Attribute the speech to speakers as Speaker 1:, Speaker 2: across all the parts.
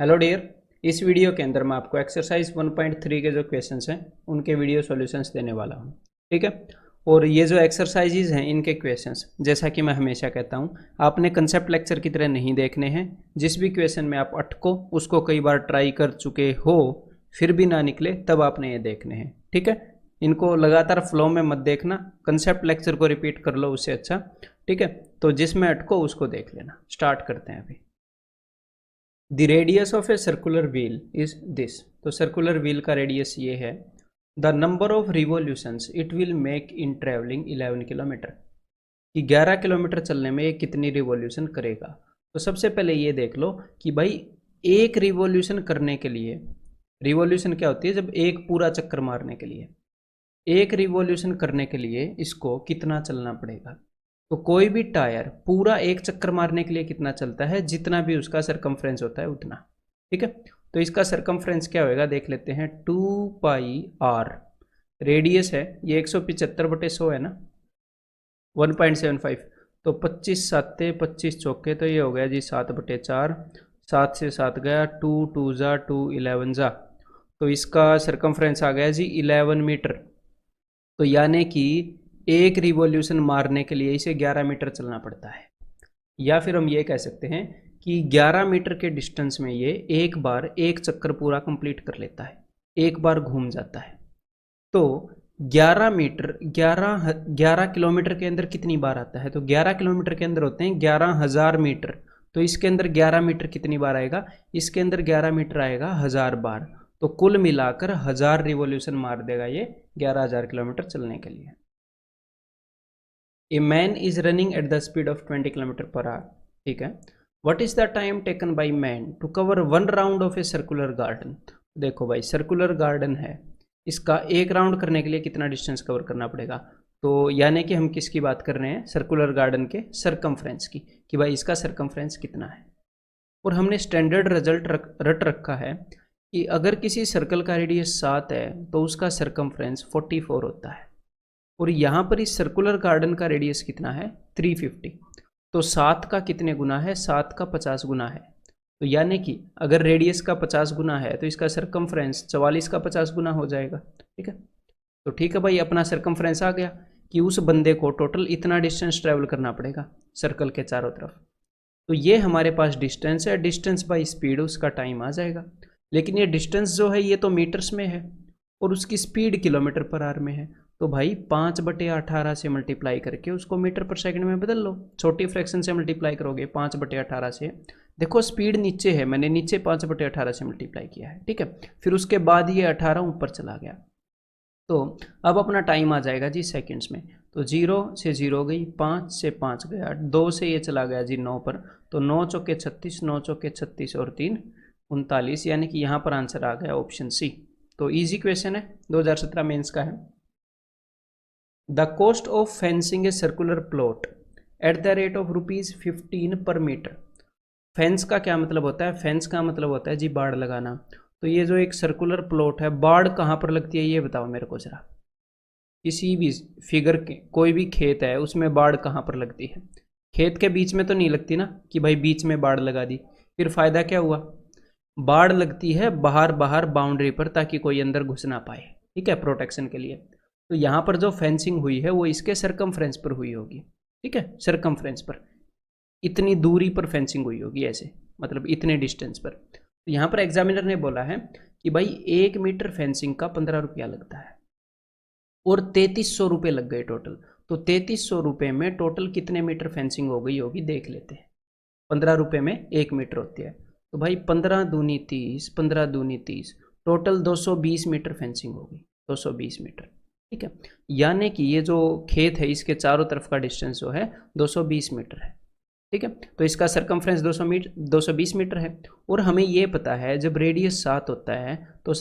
Speaker 1: Hello dear. इस video के अंदर मैं आपको एक्सरसाइज 1.3 के जो क्वेश्चंस हैं उनके वीडियो सॉल्यूशंस देने वाला हूं। ठीक है। और ये जो एक्सरसाइजेज हैं इनके क्वेश्चंस, जैसा कि मैं हमेशा कहता हूं, आपने कंसेप्ट लेक्चर की तरह नहीं देखने हैं। जिस भी क्वेश्चन में आप अटको उसको कई बार ट्राई कर चुके हो फिर भी ना निकले तब आपने ये देखने हैं। ठीक है। इनको लगातार फ्लो में मत देखना, कंसेप्ट लेक्चर को रिपीट कर लो उससे अच्छा। ठीक है। तो जिसमें अटको उसको देख लेना। स्टार्ट करते हैं अभी। The radius of a circular wheel is this. तो सर्कुलर व्हील का रेडियस ये है। The number of revolutions it will make in travelling 11 kilometre. कि 11 किलोमीटर चलने में ये कितनी रिवॉल्यूशन करेगा। तो सबसे पहले ये देख लो कि भाई एक रिवॉल्यूशन करने के लिए, रिवॉल्यूशन क्या होती है, जब एक पूरा चक्कर मारने के लिए, एक रिवॉल्यूशन करने के लिए इसको कितना चलना पड़ेगा। तो कोई भी टायर पूरा एक चक्कर मारने के लिए कितना चलता है, जितना भी उसका सरकमफ्रेंस होता है उतना। ठीक है। तो इसका सरकमफ्रेंस क्या होएगा देख लेते हैं। 2πr रेडियस है, ये 175/100 है ना, 1.75। तो 25 साते 25 चौके, तो ये हो गया जी 7/4। 7 से 7 गया, 2 2 जा 2 11 जा, तो इसका सरकमफ्रेंस आ गया जी 11 मीटर। तो यानी कि एक रिवॉल्यूशन मारने के लिए इसे 11 मीटर चलना पड़ता है। या फिर हम ये कह सकते हैं कि 11 मीटर के डिस्टेंस में ये एक बार एक चक्कर पूरा कंप्लीट कर लेता है, एक बार घूम जाता है। तो 11 मीटर 11 किलोमीटर के अंदर कितनी बार आता है, तो 11 किलोमीटर के अंदर होते हैं 11,000 मीटर। तो इसके अंदर 11 मीटर कितनी बार आएगा, इसके अंदर 11 मीटर आएगा 1000 बार। तो कुल मिलाकर 1000 रिवॉल्यूशन मार देगा ये 11,000 किलोमीटर चलने के लिए। A man is running at the speed of 20 kilometre per hour. ठीक है। What is the time taken by man to cover 1 round of a circular garden. देखो भाई सर्कुलर गार्डन है, इसका एक राउंड करने के लिए कितना डिस्टेंस कवर करना पड़ेगा। तो यानी कि हम किसकी बात कर रहे हैं, सर्कुलर गार्डन के सरकमफ्रेंस की, कि भाई इसका सरकमफ्रेंस कितना है। और हमने स्टैंडर्ड रिजल्ट रट रखा है कि अगर किसी सर्कल का रेडियस 7 है तो उसका सरकमफ्रेंस 44 होता है। और यहाँ पर इस सर्कुलर गार्डन का रेडियस कितना है, 350। तो 7 का कितने गुना है, 7 का 50 गुना है। तो यानी कि अगर रेडियस का 50 गुना है तो इसका सरकमफ्रेंस 44 का 50 गुना हो जाएगा। ठीक है। तो ठीक है भाई, अपना सरकमफ्रेंस आ गया कि उस बंदे को टोटल इतना डिस्टेंस ट्रेवल करना पड़ेगा सर्कल के चारों तरफ। तो ये हमारे पास डिस्टेंस है, डिस्टेंस बाई स्पीड उसका टाइम आ जाएगा। लेकिन ये डिस्टेंस जो है ये तो मीटर्स में है और उसकी स्पीड किलोमीटर पर आवर में है। तो भाई 5/18 से मल्टीप्लाई करके उसको मीटर पर सेकंड में बदल लो। छोटी फ्रैक्शन से मल्टीप्लाई करोगे 5/18 से। देखो स्पीड नीचे है, मैंने नीचे 5/18 से मल्टीप्लाई किया है। ठीक है। फिर उसके बाद ये 18 ऊपर चला गया। तो अब अपना टाइम आ जाएगा जी सेकंड्स में। तो 0 से 0 गई, 5 से 5 गया, 2 से ये चला गया जी 9 पर। तो 9 चौके 36, 9 चौके 36 और 3 39, यानी कि यहाँ पर आंसर आ गया ऑप्शन सी। तो इजी क्वेश्चन है, 2017 मेंस का है। The cost of fencing a circular plot at the rate of ₹15 पर मीटर। फेंस का क्या मतलब होता है, फेंस का मतलब होता है जी बाड़ लगाना। तो ये जो एक सर्कुलर प्लॉट है, बाड़ कहाँ पर लगती है ये बताओ मेरे को जरा। किसी भी फिगर के कोई भी खेत है उसमें बाड़ कहाँ पर लगती है, खेत के बीच में तो नहीं लगती ना, कि भाई बीच में बाड़ लगा दी, फिर फायदा क्या हुआ। बाड़ लगती है बाहर बाहर बाउंड्री पर, ताकि कोई अंदर घुस ना पाए। ठीक है, प्रोटेक्शन के लिए। तो यहाँ पर जो फेंसिंग हुई है वो इसके सरकमफ्रेंस पर हुई होगी। ठीक है, सरकमफ्रेंस पर इतनी दूरी पर फेंसिंग हुई होगी, ऐसे मतलब इतने डिस्टेंस पर। तो यहाँ पर एग्जामिनर ने बोला है कि भाई 1 मीटर फेंसिंग का 15 रुपया लगता है और 3300 रुपये लग गए टोटल। तो 3300 रुपये में टोटल कितने मीटर फेंसिंग हो गई होगी देख लेते हैं। 15 रुपये में 1 मीटर होती है, तो भाई 15 दूनी 30, 15 दूनी 30, टोटल 220 मीटर फेंसिंग होगी, 220 मीटर। ठीक है। यानी कि ये जो खेत है इसके चारों तरफ का डिस्टेंस जो है 220 मीटर है। ठीक है। तो इसका सरकमफ्रेंस 220 मीटर है। और हमें ये पता है जब रेडियस 7 होता है तो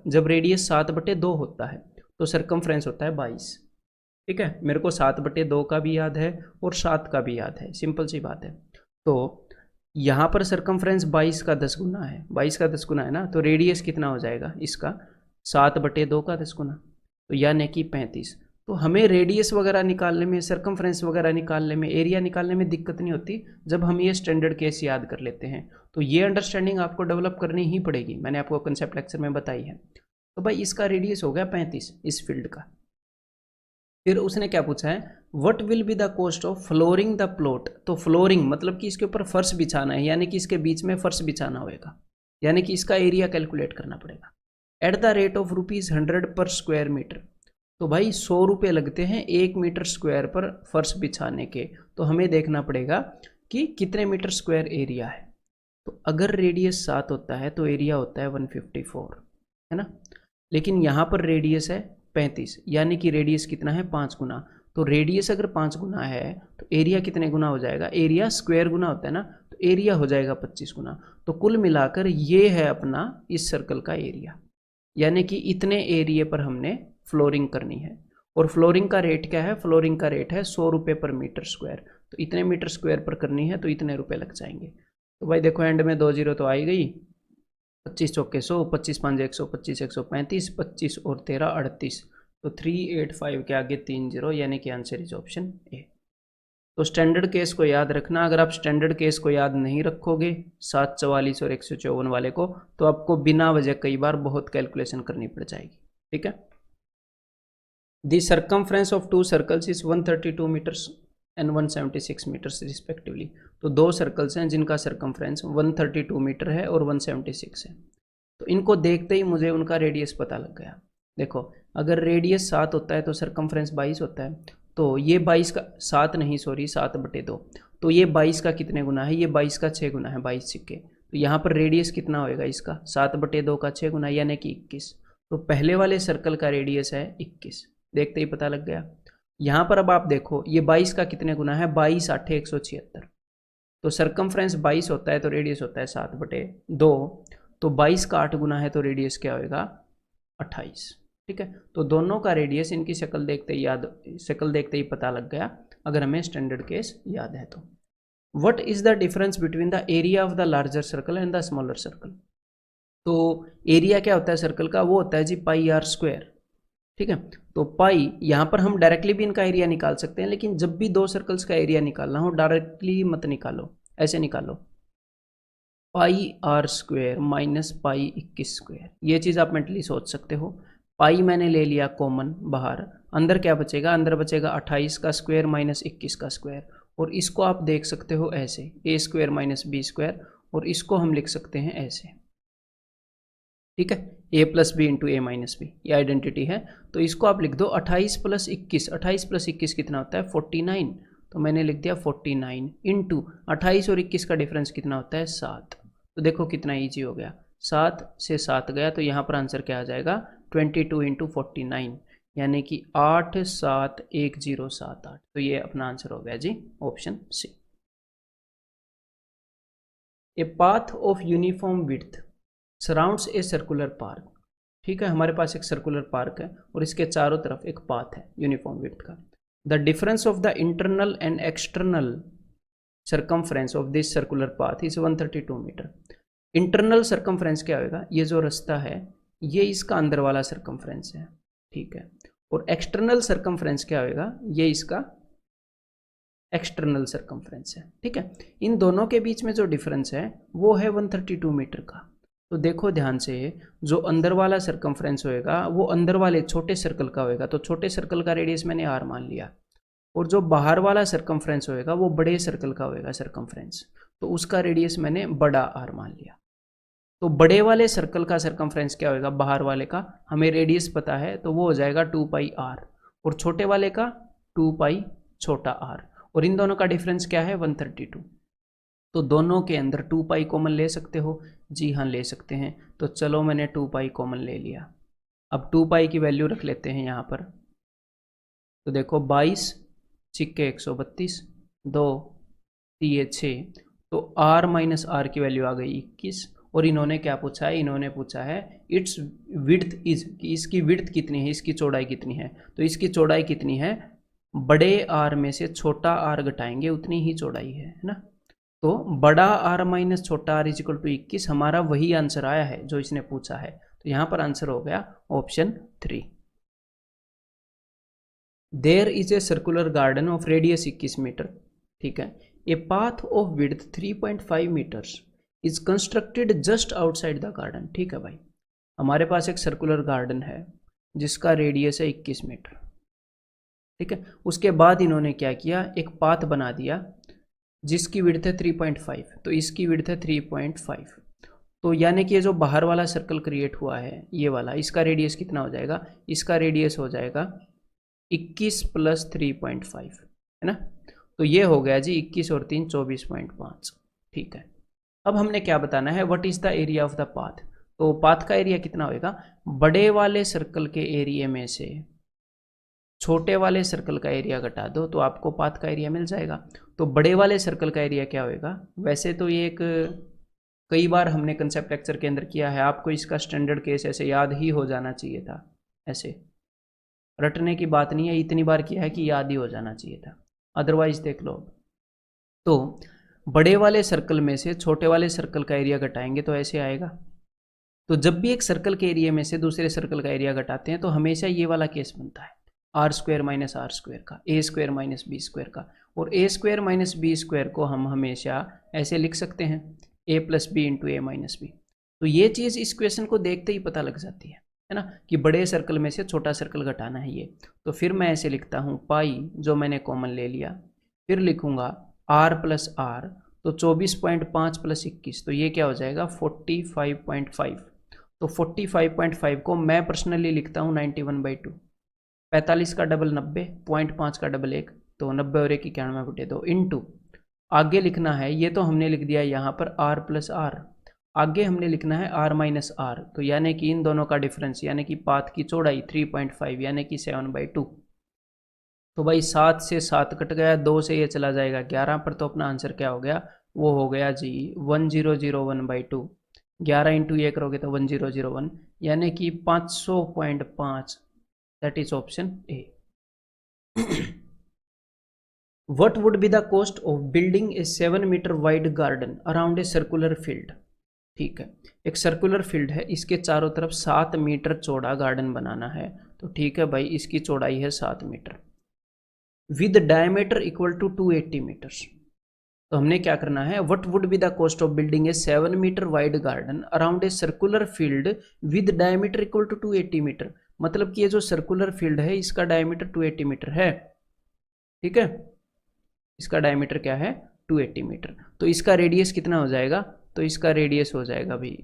Speaker 1: जब रेडियस 7/2 होता है तो सरकमफ्रेंस होता है 22। ठीक है, मेरे को 7/2 का भी याद है और 7 का भी याद है, सिंपल सी बात है। तो यहाँ पर सरकमफ्रेंस 22 का 10 गुना है, 22 का 10 गुना है ना, तो रेडियस कितना हो जाएगा इसका 7/2 का 10 गुना, तो यानी कि 35। तो हमें रेडियस वगैरह निकालने में, सर्कमफ्रेंस वगैरह निकालने में, एरिया निकालने में दिक्कत नहीं होती जब हम ये स्टैंडर्ड केस याद कर लेते हैं। तो ये अंडरस्टैंडिंग आपको डेवलप करनी ही पड़ेगी, मैंने आपको कंसेप्ट लेक्चर में बताई है। तो भाई इसका रेडियस हो गया 35 इस फील्ड का। फिर उसने क्या पूछा है, what will be the cost of flooring the plot. तो फ्लोरिंग मतलब कि इसके ऊपर फर्श बिछाना है, यानी कि इसके बीच में फर्श बिछाना होगा, यानी कि इसका एरिया कैलकुलेट करना पड़ेगा। एट द रेट ऑफ ₹100 पर स्क्वायर मीटर। तो भाई 100 रुपये लगते हैं 1 मीटर स्क्वायर पर फर्श बिछाने के। तो हमें देखना पड़ेगा कि कितने मीटर स्क्वायर एरिया है। तो अगर रेडियस 7 होता है तो एरिया होता है 154, है ना। लेकिन यहाँ पर रेडियस है 35, यानी कि रेडियस कितना है 5 गुना। तो रेडियस अगर 5 गुना है तो एरिया कितने गुना हो जाएगा, एरिया स्क्वायर गुना होता है ना, तो एरिया हो जाएगा 25 गुना। तो कुल मिलाकर ये है अपना इस सर्कल का एरिया, यानी कि इतने एरिया पर हमने फ्लोरिंग करनी है। और फ्लोरिंग का रेट क्या है, फ्लोरिंग का रेट है 100 रुपये पर मीटर स्क्वायर। तो इतने मीटर स्क्वायर पर करनी है तो इतने रुपए लग जाएंगे। तो भाई देखो एंड में 2 जीरो तो आ ही गई, 25 चौके 100, 25 5 125, 135, 25 और 13 38। तो 385 के आगे 3 जीरो, यानी कि आंसर इज ऑप्शन ए। तो स्टैंडर्ड केस को याद रखना। अगर आप स्टैंडर्ड केस को याद नहीं रखोगे 744 और 154 वाले को, तो आपको बिना वजह कई बार बहुत कैलकुलेशन करनी पड़ जाएगी। ठीक है। The circumference of 2 circles is 132 metres and 176 metres respectively. तो 2 सर्कल्स हैं जिनका सर्कमफ्रेंस 132 मीटर है और 176 है। तो इनको देखते ही मुझे उनका रेडियस पता लग गया। देखो अगर रेडियस 7 होता है तो सर्कमफ्रेंस 22 होता है। तो ये 22 का 7 नहीं सॉरी 7/2। तो ये 22 का कितने गुना है, ये 22 का 6 गुना है, 22 सिक्के। तो यहाँ पर रेडियस कितना होएगा इसका, 7/2 का 6 गुना, यानी कि 21। तो पहले वाले सर्कल का रेडियस है 21, देखते ही पता लग गया। यहाँ पर अब आप देखो ये 22 का कितने गुना है, 22 8 176। तो सर्कमफ्रेंस 22 होता है तो रेडियस होता है 7/2। तो 22 का 8 गुना है तो रेडियस क्या होएगा 28। ठीक है। तो दोनों का रेडियस इनकी शक्ल देखते ही पता लग गया, अगर हमें स्टैंडर्ड केस याद है तो। What is the difference between the area of the larger circle and the smaller circle. तो एरिया क्या होता है सर्कल का, वो होता है जी πr²। ठीक है। तो पाई यहाँ पर हम डायरेक्टली भी इनका एरिया निकाल सकते हैं, लेकिन जब भी 2 सर्कल्स का एरिया निकालना हो डायरेक्टली मत निकालो, ऐसे निकालो πr² माइनस π21²। ये चीज़ आप मेंटली सोच सकते हो। पाई मैंने ले लिया कॉमन बाहर, अंदर क्या बचेगा, अंदर बचेगा 28 का स्क्वायर माइनस 21 का स्क्वायर। और इसको आप देख सकते हो ऐसे a² माइनस b², और इसको हम लिख सकते हैं ऐसे। ठीक है, a plus B into A minus B, ये आइडेंटिटी है। तो इसको आप लिख दो 28 प्लस 21, 28 प्लस 21 कितना होता है 49। तो मैंने लिख दिया 49 इंटू 28 और 21 का डिफरेंस कितना होता है 7। तो देखो कितना ईजी हो गया, 7 से 7 गया तो यहाँ पर आंसर क्या आ जाएगा 22 इंटू 49, यानी कि 871078। तो ये अपना आंसर हो गया जी option C. A path of uniform width surrounds a circular park. ठीक है, हमारे पास एक सर्कुलर पार्क है और इसके चारों तरफ एक पाथ है यूनिफॉर्म विड्थ का। The difference of the internal and external circumference of this circular path is 132 metre. Internal circumference क्या होगा, ये जो रास्ता है ये इसका अंदर वाला सर्कमफ्रेंस है। ठीक है। और एक्सटर्नल सर्कमफ्रेंस क्या होगा, ये इसका एक्सटर्नल सर्कमफ्रेंस है। ठीक है। इन दोनों के बीच में जो डिफरेंस है वो है 132 मीटर का। तो देखो ध्यान से, जो अंदर वाला सर्कमफ्रेंस होएगा वो अंदर वाले छोटे सर्कल का होएगा, तो छोटे सर्कल का रेडियस मैंने r मान लिया। और जो बाहर वाला सर्कमफ्रेंस होएगा वो बड़े सर्कल का होएगा सर्कमफ्रेंस, तो उसका रेडियस मैंने बड़ा r मान लिया। तो बड़े वाले सर्कल का सर्कमफ्रेंस क्या होएगा, बाहर वाले का हमें रेडियस पता है तो वो हो जाएगा 2πr, और छोटे वाले का 2π छोटा r, और इन दोनों का डिफरेंस क्या है 132। तो दोनों के अंदर 2π कॉमन ले सकते हो, जी हाँ ले सकते हैं। तो चलो मैंने 2π कॉमन ले लिया। अब 2π की वैल्यू रख लेते हैं यहाँ पर। तो देखो 22 छिक्के 132, 2 3 6, तो r माइनस r की वैल्यू आ गई 21। और इन्होंने क्या पूछा है, इन्होंने पूछा है इट्स विड्थ इज, कि इसकी विड्थ कितनी है, इसकी चौड़ाई कितनी है। तो इसकी चौड़ाई कितनी है, बड़े r में से छोटा r घटाएंगे उतनी ही चौड़ाई है ना। तो बड़ा r माइनस छोटा r इजिकल टू 21, हमारा वही आंसर आया है जो इसने पूछा है। तो यहाँ पर आंसर हो गया option 3। There is a circular garden of radius 21 metre, ठीक है, a path of width 3.5 metres is constructed just outside the garden. ठीक है भाई, हमारे पास एक सर्कुलर गार्डन है जिसका रेडियस है 21 मीटर, ठीक है। उसके बाद इन्होंने क्या किया, एक पाथ बना दिया जिसकी विड्थ है 3.5, तो इसकी विड्थ है 3.5, तो यानी कि ये जो बाहर वाला सर्कल क्रिएट हुआ है ये वाला, इसका रेडियस कितना हो जाएगा, इसका रेडियस हो जाएगा 21 प्लस 3.5, है ना। तो ये हो गया जी 21 और 3 24.5, ठीक है। अब हमने क्या बताना है, what is the area of the path. तो पाथ का एरिया कितना होएगा, बड़े वाले सर्कल के एरिया में से छोटे वाले सर्कल का एरिया घटा दो तो आपको पाथ का एरिया मिल जाएगा। तो बड़े वाले सर्कल का एरिया क्या होएगा, वैसे तो ये एक कई बार हमने कंसेप्ट लेक्चर के अंदर किया है, आपको इसका स्टैंडर्ड केस ऐसे याद ही हो जाना चाहिए था, ऐसे रटने की बात नहीं है, इतनी बार किया है कि याद ही हो जाना चाहिए था, अदरवाइज देख लो। तो बड़े वाले सर्कल में से छोटे वाले सर्कल का एरिया घटाएंगे तो ऐसे आएगा। तो जब भी एक सर्कल के एरिया में से दूसरे सर्कल का एरिया घटाते हैं तो हमेशा ये वाला केस बनता है, R square minus R square का, A square minus B square का। और A square minus B square को हम हमेशा ऐसे लिख सकते हैं, A plus B into A minus B. तो ये चीज़ इस क्वेश्चन को देखते ही पता लग जाती है ना, कि बड़े सर्कल में से छोटा सर्कल घटाना है ये। तो फिर मैं ऐसे लिखता हूँ पाई, जो मैंने कॉमन ले लिया, फिर लिखूंगा आर प्लस आर, तो 24.5 प्लस 21, तो ये क्या हो जाएगा 45.5। तो 45.5 को मैं पर्सनली लिखता हूँ 91/2, 45 का डबल 90, 0.5 का डबल 1, तो 90 और 1 91/2 इंटू, आगे लिखना है, ये तो हमने लिख दिया यहाँ पर r प्लस आर, आगे हमने लिखना है r माइनस आर, तो यानी कि इन दोनों का डिफरेंस यानी कि पाथ की चौड़ाई 3.5 यानी कि 7/2। तो भाई 7 से 7 कट गया, 2 से ये चला जाएगा 11 पर, तो अपना आंसर क्या हो गया, वो हो गया जी 1001/2। 11 इंटू ये करोगे तो 1001, यानी कि 500.5, that is option A. What would be the cost of building a 7 meter wide garden around a circular field? ठीक है, एक सर्कुलर फील्ड है, इसके चारों तरफ 7 मीटर चौड़ा गार्डन बनाना है। तो ठीक है भाई, इसकी चौड़ाई है 7 metre with diameter equal to 280 metres. तो हमने क्या करना है, what would be the cost of building a 7 metre wide garden around a circular field with diameter equal to 280 metre. मतलब कि ये जो सर्कुलर फील्ड है इसका डायमीटर 280 मीटर है, ठीक है, इसका डायमीटर क्या है 280 मीटर। तो इसका रेडियस कितना हो जाएगा, तो इसका रेडियस हो जाएगा भाई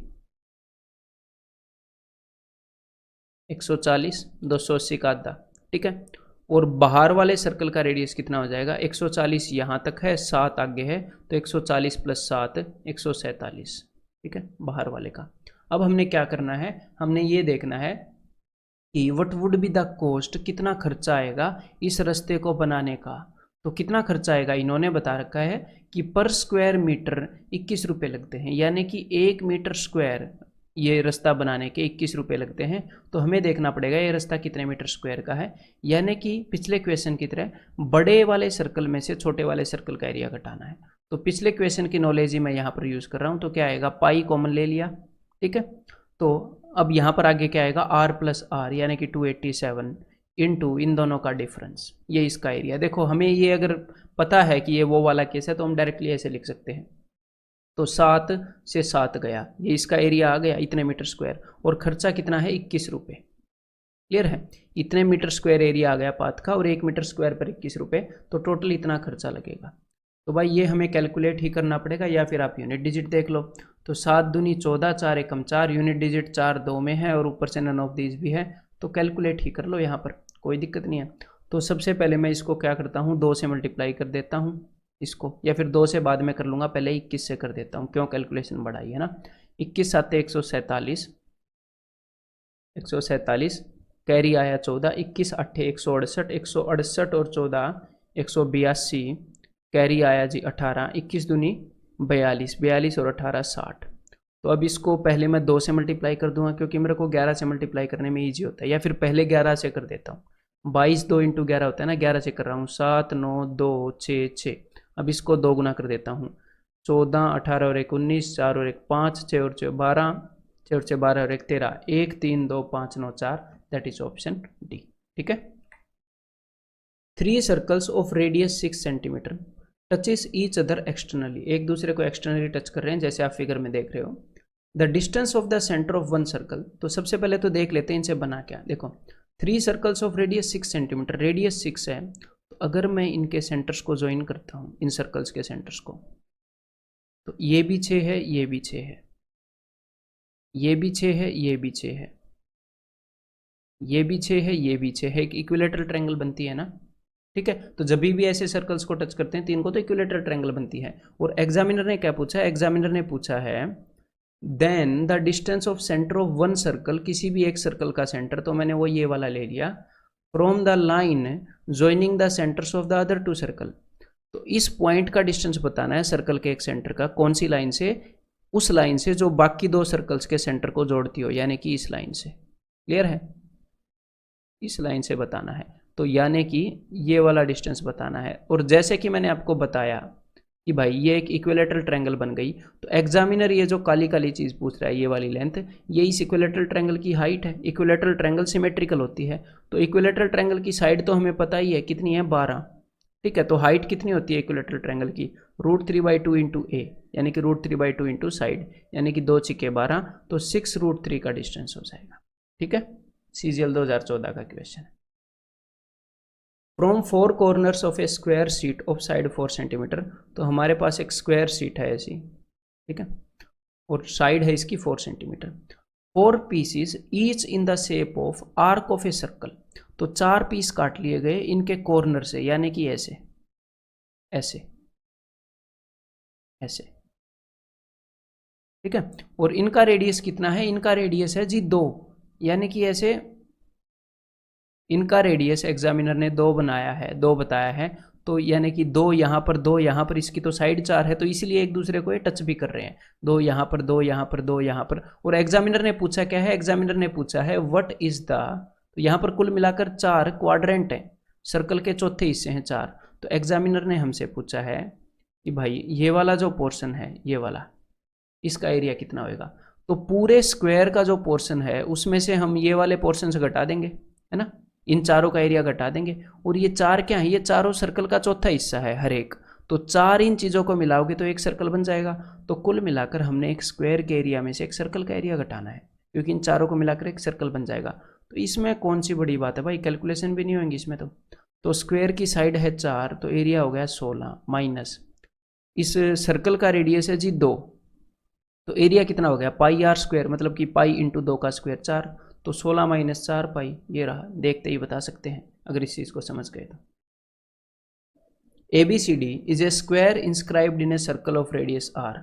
Speaker 1: 140, 280 का आधा, ठीक है। और बाहर वाले सर्कल का रेडियस कितना हो जाएगा, 140 यहाँ तक है, 7 आगे है, तो 140 प्लस 7 147, ठीक है, बाहर वाले का। अब हमने क्या करना है, हमने ये देखना है कि what would be the cost, कितना खर्चा आएगा इस रास्ते को बनाने का। तो कितना खर्चा आएगा इन्होंने बता रखा है कि पर स्क्वायर मीटर 21 रुपये लगते हैं, यानी कि 1 मीटर स्क्वायर ये रास्ता बनाने के 21 रुपये लगते हैं। तो हमें देखना पड़ेगा ये रास्ता कितने मीटर स्क्वायर का है, यानी कि पिछले क्वेश्चन की तरह बड़े वाले सर्कल में से छोटे वाले सर्कल का एरिया घटाना है। तो पिछले क्वेश्चन की नॉलेज ही मैं यहाँ पर यूज़ कर रहा हूँ। तो क्या आएगा, पाई कॉमन ले लिया, ठीक है। तो अब यहाँ पर आगे क्या आएगा, r प्लस आर यानी कि 287 इंटू इन दोनों का डिफरेंस, ये इसका एरिया। देखो हमें ये अगर पता है कि ये वो वाला केस है तो हम डायरेक्टली ऐसे लिख सकते हैं। तो 7 से 7 गया, ये इसका एरिया आ गया इतने मीटर स्क्वायर, और खर्चा कितना है 21 रुपये। क्लियर है, इतने मीटर स्क्वायर एरिया आ गया पाथ का और 1 मीटर स्क्वायर पर 21 रुपये, तो टोटल इतना खर्चा लगेगा। तो भाई ये हमें कैलकुलेट ही करना पड़ेगा, या फिर आप यूनिट डिजिट देख लो। तो 7 दूनी 14, 4 एकम 4, यूनिट डिजिट 4 2 में है और ऊपर से नन ऑफ दीज भी है, तो कैलकुलेट ही कर लो, यहाँ पर कोई दिक्कत नहीं है। तो सबसे पहले मैं इसको क्या करता हूँ, 2 से मल्टीप्लाई कर देता हूँ इसको, या फिर 2 से बाद में कर लूँगा, पहले 21 से कर देता हूँ, क्यों कैलकुलेशन बढ़ाई है ना। 21 7 147, 147 कैरी आया 14, 21 8 168, 168 और 14 182, कैरी आया जी 18, 21 दूनी 42, 42 और 18 60। तो अब इसको पहले मैं 2 से मल्टीप्लाई कर दूंगा क्योंकि मेरे को 11 से मल्टीप्लाई करने में ईजी होता है, या फिर पहले 11 से कर देता हूँ। 22 2 इंटू 11 होता है ना, 11 से कर रहा हूँ, 7 9 2 6 6। अब इसको 2 गुना कर देता हूँ, 14 18 और 1 19, 4 और 1 5, 6 और 6 12, 6 और 6 12 और 1 13, 1 3 2 5 9 4, दैट इज ऑप्शन डी, ठीक है। 3 circles of radius 6 centimetre touches each other externally, एक दूसरे को एक्सटर्नली टच कर रहे हैं जैसे आप फिगर में देख रहे हो। The distance of the centre of one circle, तो सबसे पहले तो देख लेते हैं इनसे बना क्या। देखो 3 circles of radius 6 centimetre, radius 6 है, तो अगर मैं इनके सेंटर्स को ज्वाइन करता हूँ, इन सर्कल्स के सेंटर्स को, तो ये भी 6 है, ये भी 6 है, ये भी 6 है, ये भी 6 है, ये भी 6 है, ये भी 6 है, एक इक्विलेटरल ट्रायंगल बनती है ना। ठीक है, तो जब भी ऐसे सर्कल्स को टच करते हैं तो इनको तो इक्विलेटरल ट्रायंगल बनती है। और एग्जामिनर ने क्या पूछा है, एग्जामिनर ने पूछा है then the distance of centre of one circle, किसी भी एक सर्कल का सेंटर, तो मैंने वो ये वाला ले लिया, from the line joining the centres of the other two circle. तो इस पॉइंट का डिस्टेंस बताना है सर्कल के एक सेंटर का, कौन सी लाइन से, उस लाइन से जो बाकी 2 सर्कल्स के सेंटर को जोड़ती हो, यानी कि इस लाइन से। क्लियर है, इस लाइन से बताना है, तो यानी कि ये वाला डिस्टेंस बताना है। और जैसे कि मैंने आपको बताया कि भाई ये एक इक्विलेटरल ट्रायंगल बन गई, तो एग्जामिनर ये जो काली काली चीज़ पूछ रहा है, ये वाली लेंथ, ये इस इक्विलेटरल ट्रायंगल की हाइट है। इक्विलेटरल ट्रायंगल सिमेट्रिकल होती है, तो इक्विलेटरल ट्रायंगल की साइड तो हमें पता ही है कितनी है, 12। ठीक है, तो हाइट कितनी होती है इक्विलेटरल ट्रायंगल की, √3/2 इंटू ए, यानी कि √3/2 इंटू साइड, यानी कि 2 × 12, तो 6√3 का डिस्टेंस हो जाएगा। ठीक है, CGL 2014 का क्वेश्चन है। From 4 corners of A square sheet of side 4 centimetre, तो हमारे पास एक स्क्वायर शीट है ऐसी, ठीक है, और साइड है इसकी 4 centimetre. 4 pieces each in the shape of arc of a circle, तो 4 पीस काट लिए गए इनके कॉर्नर से, यानी कि ऐसे ऐसे ऐसे। ठीक है, और इनका रेडियस कितना है, इनका रेडियस है जी 2, यानी कि ऐसे इनका रेडियस एग्जामिनर ने 2 बनाया है, 2 बताया है, तो यानी कि 2 यहाँ पर, 2 यहाँ पर, इसकी तो साइड 4 है, तो इसलिए एक दूसरे को ये टच भी कर रहे हैं। 2 यहाँ पर, 2 यहाँ पर, 2 यहाँ पर। और एग्जामिनर ने पूछा क्या है, एग्जामिनर ने पूछा है व्हाट इज द, तो यहाँ पर कुल मिलाकर 4 क्वाड्रेंट हैं, सर्कल के चौथे हिस्से हैं 4। तो एग्जामिनर ने हमसे पूछा है कि भाई ये वाला जो पोर्शन है, ये वाला, इसका एरिया कितना होएगा। तो पूरे स्क्वायर का जो पोर्शन है उसमें से हम ये वाले पोर्शन से घटा देंगे, है ना, इन चारों का एरिया घटा देंगे। और ये 4 क्या है, ये चारों सर्कल का चौथा हिस्सा है हर एक, तो 4 इन चीज़ों को मिलाओगे तो एक सर्कल बन जाएगा। तो कुल मिलाकर हमने एक स्क्वायर के एरिया में से एक सर्कल का एरिया घटाना है, क्योंकि इन चारों को मिलाकर एक सर्कल बन जाएगा। तो इसमें कौन सी बड़ी बात है भाई, कैलकुलेशन भी नहीं होंगी इसमें। तो स्क्वायर की साइड है 4, तो एरिया हो गया 16, माइनस इस सर्कल का रेडियस है जी 2, तो एरिया कितना हो गया πr², मतलब कि पाई इंटू 2 का स्क्वायर 4, तो 16 - 4 पाई, ये रहा। देखते ही बता सकते हैं अगर इस चीज़ को समझ गए तो। ABCD is a square inscribed in a circle of radius r।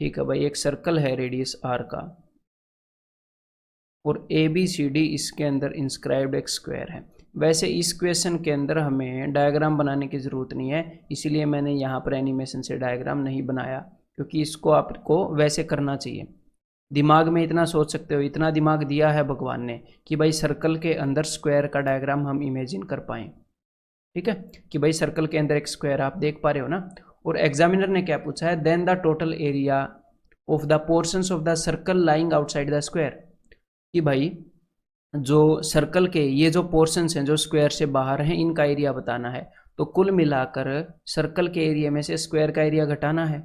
Speaker 1: ठीक है भाई, एक सर्कल है रेडियस r का, और ABCD इसके अंदर इंस्क्राइब्ड एक स्क्वायर है। वैसे इस क्वेश्चन के अंदर हमें डायग्राम बनाने की ज़रूरत नहीं है, इसीलिए मैंने यहाँ पर एनिमेशन से डायग्राम नहीं बनाया, क्योंकि इसको आपको वैसे करना चाहिए। दिमाग में इतना सोच सकते हो, इतना दिमाग दिया है भगवान ने कि भाई सर्कल के अंदर स्क्वायर का डायग्राम हम इमेजिन कर पाएँ। ठीक है, कि भाई सर्कल के अंदर एक स्क्वायर आप देख पा रहे हो ना। और एग्जामिनर ने क्या पूछा है, then the total area of the portions of the circle lying outside the square, कि भाई जो सर्कल के ये जो पोर्शंस हैं जो स्क्वायर से बाहर हैं, इनका एरिया बताना है। तो कुल मिलाकर सर्कल के एरिया में से स्क्वायर का एरिया घटाना है।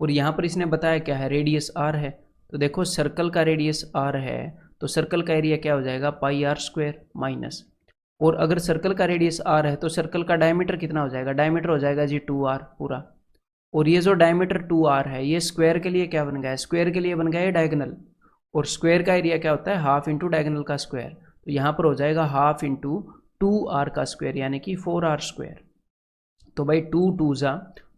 Speaker 1: और यहाँ पर इसने बताया क्या है, रेडियस r है, तो देखो सर्कल का रेडियस r है, तो सर्कल का एरिया क्या हो जाएगा πr² माइनस, और अगर सर्कल का रेडियस r है तो सर्कल का डायमीटर कितना हो जाएगा, डायमीटर हो जाएगा जी 2r पूरा। और ये जो डायमीटर 2r है ये स्क्वायर के लिए क्या बन गया है, स्क्वायर के लिए बन गया है डायगोनल, और स्क्वायर का एरिया क्या होता है, हाफ इंटू डायगोनल का स्क्वायर, तो यहाँ पर हो जाएगा हाफ इंटू 2r का स्क्वायर, यानी कि 4r²। तो भाई 2 2 जा,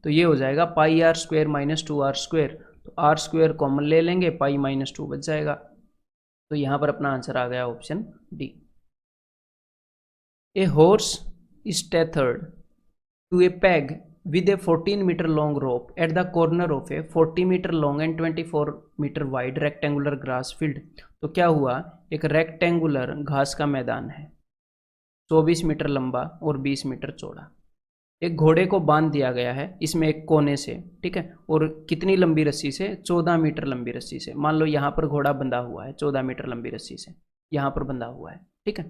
Speaker 1: तो ये हो जाएगा πr² माइनस 2r², तो r² कॉमन ले लेंगे, पाई -2 बच जाएगा। तो यहाँ पर अपना आंसर आ गया option D. A horse is tethered to a peg with a 14 meter long rope at the corner of a 40 meter long and 24 meter wide rectangular grass field। तो क्या हुआ, एक रेक्टेंगुलर घास का मैदान है, 24 मीटर लंबा और 20 मीटर चौड़ा। एक घोड़े को बांध दिया गया है इसमें एक कोने से, ठीक है, और कितनी लंबी रस्सी से, 14 मीटर लंबी रस्सी से। मान लो यहाँ पर घोड़ा बंधा हुआ है 14 मीटर लंबी रस्सी से, यहाँ पर बंधा हुआ है, ठीक है।